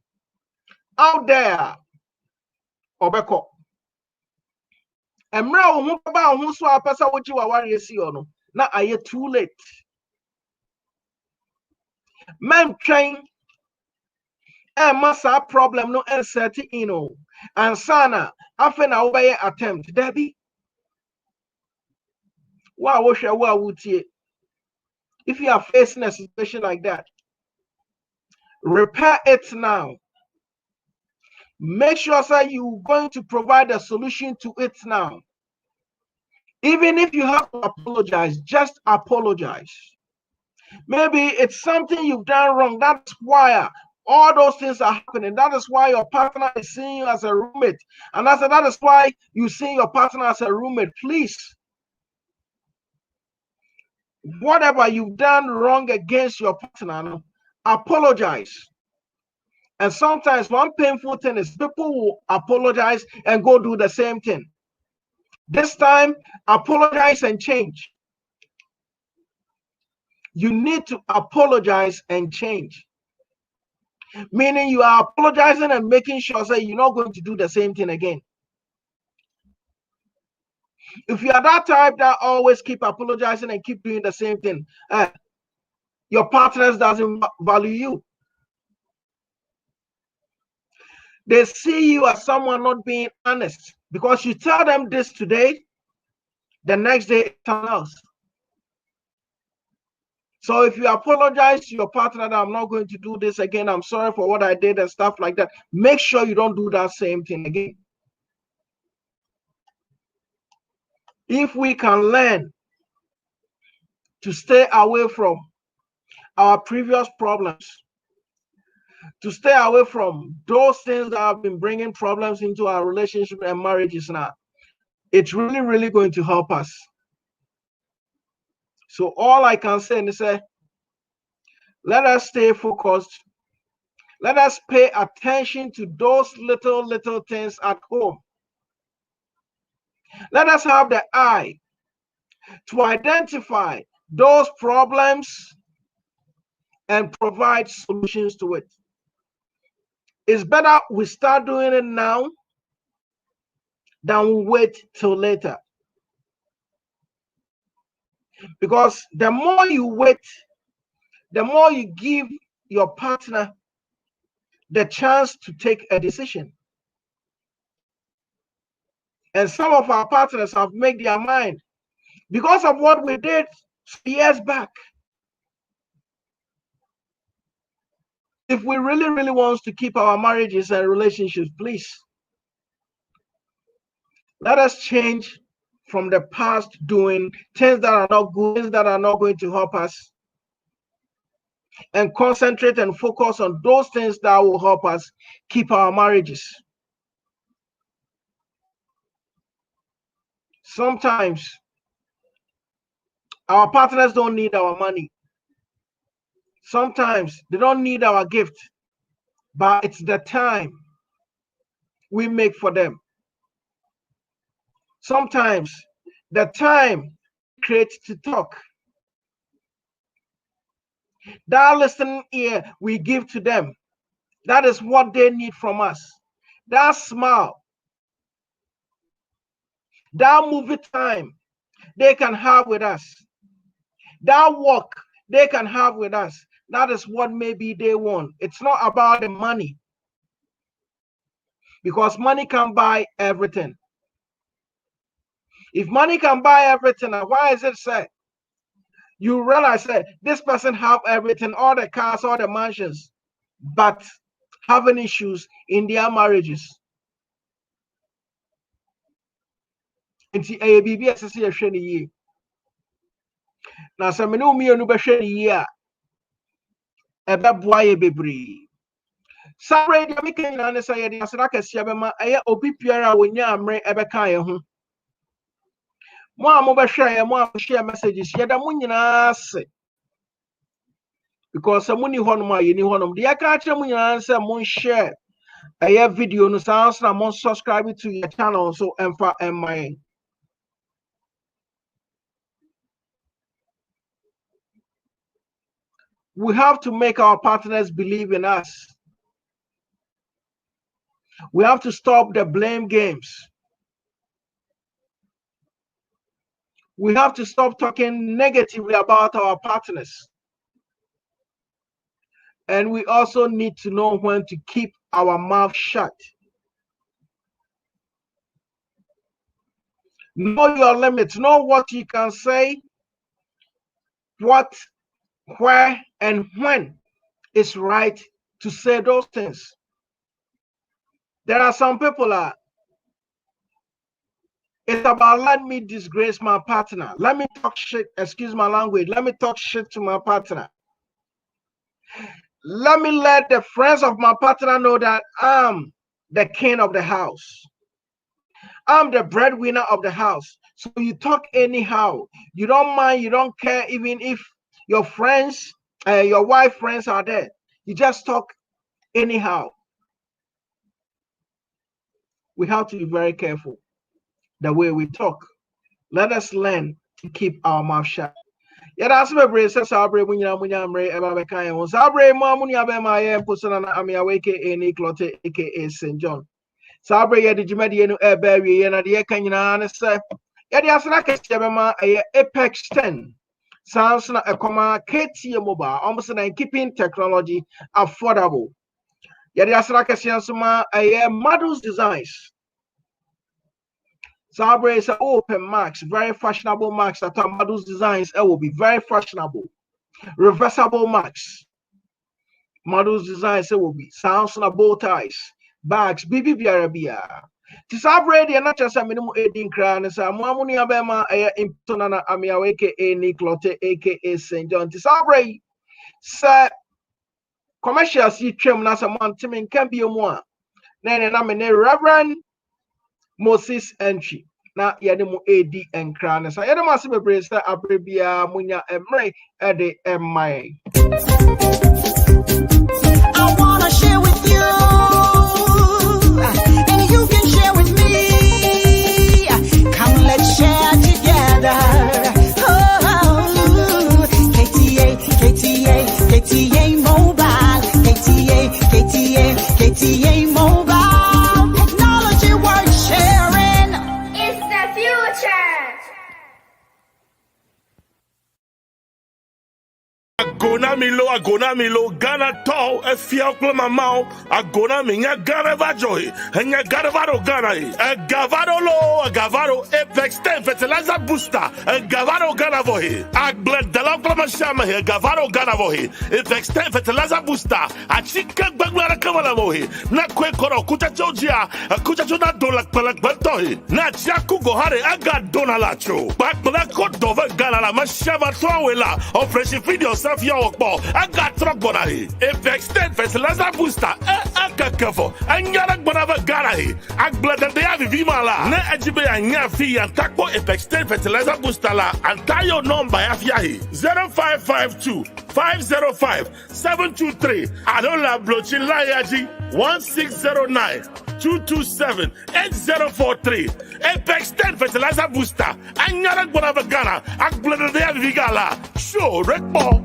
out there. Obeko. Emra who ba who so apesa what you are see or no. Now are you too late? Man train massa problem no uncertain and sana after na obey attempt. Debbie. Wow, if you are facing a situation like that, repair it now. Make sure that you're going to provide a solution to it now. Even if you have to apologize, just apologize. Maybe it's something you've done wrong. That's why all those things are happening. That is why your partner is seeing you as a roommate. And I said, that is why you see your partner as a roommate. Please, whatever you've done wrong against your partner, apologize. And sometimes one painful thing is people will apologize and go do the same thing. This time, apologize and change. You need to apologize and change. Meaning you are apologizing and making sure that you're not going to do the same thing again. If you are that type that always keep apologizing and keep doing the same thing, your partner doesn't value you. They see you as someone not being honest because you tell them this today, the next day it's something else. So if you apologize to your partner that I'm not going to do this again, I'm sorry for what I did and stuff like that, make sure you don't do that same thing again. If we can learn to stay away from our previous problems, to stay away from those things that have been bringing problems into our relationship and marriages now, it's really, really going to help us. So all I can say is say, let us stay focused. Let us pay attention to those little things at home. Let us have the eye to identify those problems and provide solutions to it. It's better we start doing it now than we wait till later. Because the more you wait, the more you give your partner the chance to take a decision. And some of our partners have made their mind because of what we did years back. If we really, really want to keep our marriages and relationships, please, let us change from the past doing things that are not good, things that are not going to help us, and concentrate and focus on those things that will help us keep our marriages. Sometimes our partners don't need our money. Sometimes they don't need our gift, but it's the time we make for them. Sometimes the time we create to talk, that listening ear we give to them, that is what they need from us. That smile, that movie time they can have with us, that walk they can have with us, that is what maybe they want. It's not about the money, because money can buy everything. If money can buy everything, why is it said you realize that this person have everything, all the cars, all the mansions, but having issues in their marriages? Nti ABB asese yehwe ne yie. Na se me no mienu behwe ne yie a ebe boa ye bebre. Sabre dia meka nyina ne say ye de asra kasia be ma eye obi piara wonya amre ebe ka ye ho. Mo a mo behwe ye mo a share messages ye da mo nyina ase. Because mo ni honom a ye ni honom. De aka kire mo nyina se mo share eye video no sounds na mo subscribe to your channel so emfa emma. We have to make our partners believe in us. We have to stop the blame games. We have to stop talking negatively about our partners. And we also need to know when to keep our mouth shut. Know your limits. Know what you can say, what, where, and when it's right to say those things. There are some people it's about let me disgrace my partner. Let me talk shit, excuse my language. Let me talk shit to my partner. Let me let the friends of my partner know that I'm the king of the house. I'm the breadwinner of the house. So you talk anyhow. You don't mind, you don't care, even if your friends, your wife friends are there. You just talk anyhow. We have to be very careful the way we talk. Let us learn to keep our mouth shut. Yeah, that's my brain. Says Sabre munya mre eba beka ye. Sabre ma munya be ma ye posona na ami aweke any clote aka St. John. Sabre ye di jumadi no e ba wie ye na de ka nyina ne se. Yeah, the asra ka se be ma Apex 10. Sounds na ekoma KT mobile, almost na keeping technology affordable. Yeah, the asra ka se nsuma models designs. Sabre is an open max, very fashionable max that are models designs. It will be very fashionable. Reversible max. Models designs it will be. Sounds na bow ties. Bags, BB Biarabia. Tisabre, the not just a minimum 18 crown. Is a Mamuni Abema, Imptonana Amia, aka Niclote, aka St. John. Tisabre, sir, commercial see trim Nasa Montimin can be a more. Then I'm a Reverend Moses Antwi na yede mu AD enkra ne sa yede mase bebre sa abrebia munya emre ede emmai. I wanna share with you, and you can share with me. Come, let's share together. Oh, KTA Mobile, KTA Mobile. Technology worth sharing. It's the future. Agona milo, Ghana tall, a fiaclo mamau, Agona minya Ghana vajoy, and ya Garavado Ghana, a Gavado low, a Gavado Apex 10 fertilizer booster, a Gavado Ghana vohe, a bled the Locklama Shama here, Gavado Ghana vohe, Apex 10 fertilizer booster, a chicken Bagwara Kamala vohe, not Quakoro, Kuta Georgia, a Kuta Dolak Palak Batohi, not Jaku Gohare, I got Donalacho, but Black Dover Ghana, Mashava Trawela, Operation Feed Yourself your ball. I got truck bonari. Apex 10 fertilizer booster. kefo anyara gbonava garahi agblada de avivimala na ajibe anya fi antako Apex 10 fertilizer booster la antayo number afiahi 0552 505 723 adola blochin la yaji 1609 227 8043 Apex 10 fertilizer booster anyara gbonava gana agblada de avivigala show rekpo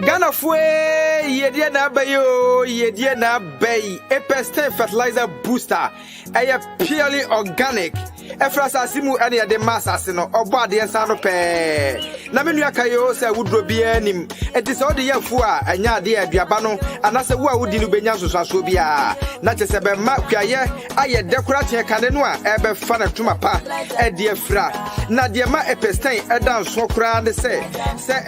Ghana fue yedie na bayo yedie na bay Apex 10 fertilizer booster aya purely organic efrasa asimu ene ya de massas no obo ade ensa no pe na menu akayo se wudro bia nim enti se ode yafu a anya ade aduaba no anase wo a wudi no benya soso bia na chese be ma kwaye aye decoration kane no a ebe fa na tuma pa e de afra na de ma Apex 10 edan so kra ne se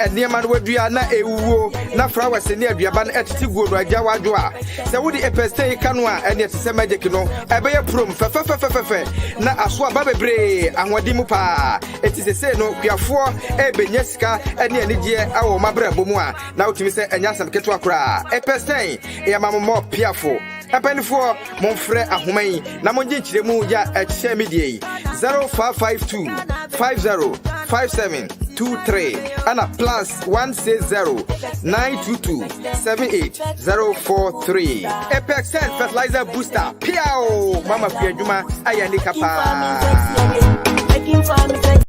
ene ma no wadua na ewuo na flowers ne aduaba no etiti guo no agya wadwo a se wudi Apex 10 kanu a ene tese magic no ebe ye prom fe na aso aba bebre anwadi mu pa etisese no kwiafo ebenya sika ene anigye awo mabra bomu a na utimi se enya sam keto akora Apex 10 ya mamomo piafo apanifo monfrɛ ahoman na monje nkyiremu ya ehye media 0552 505723 ana plus 160 922 78043 Apex 10 fertilizer booster piao mama fiadwuma ayane kapa Making farming sexy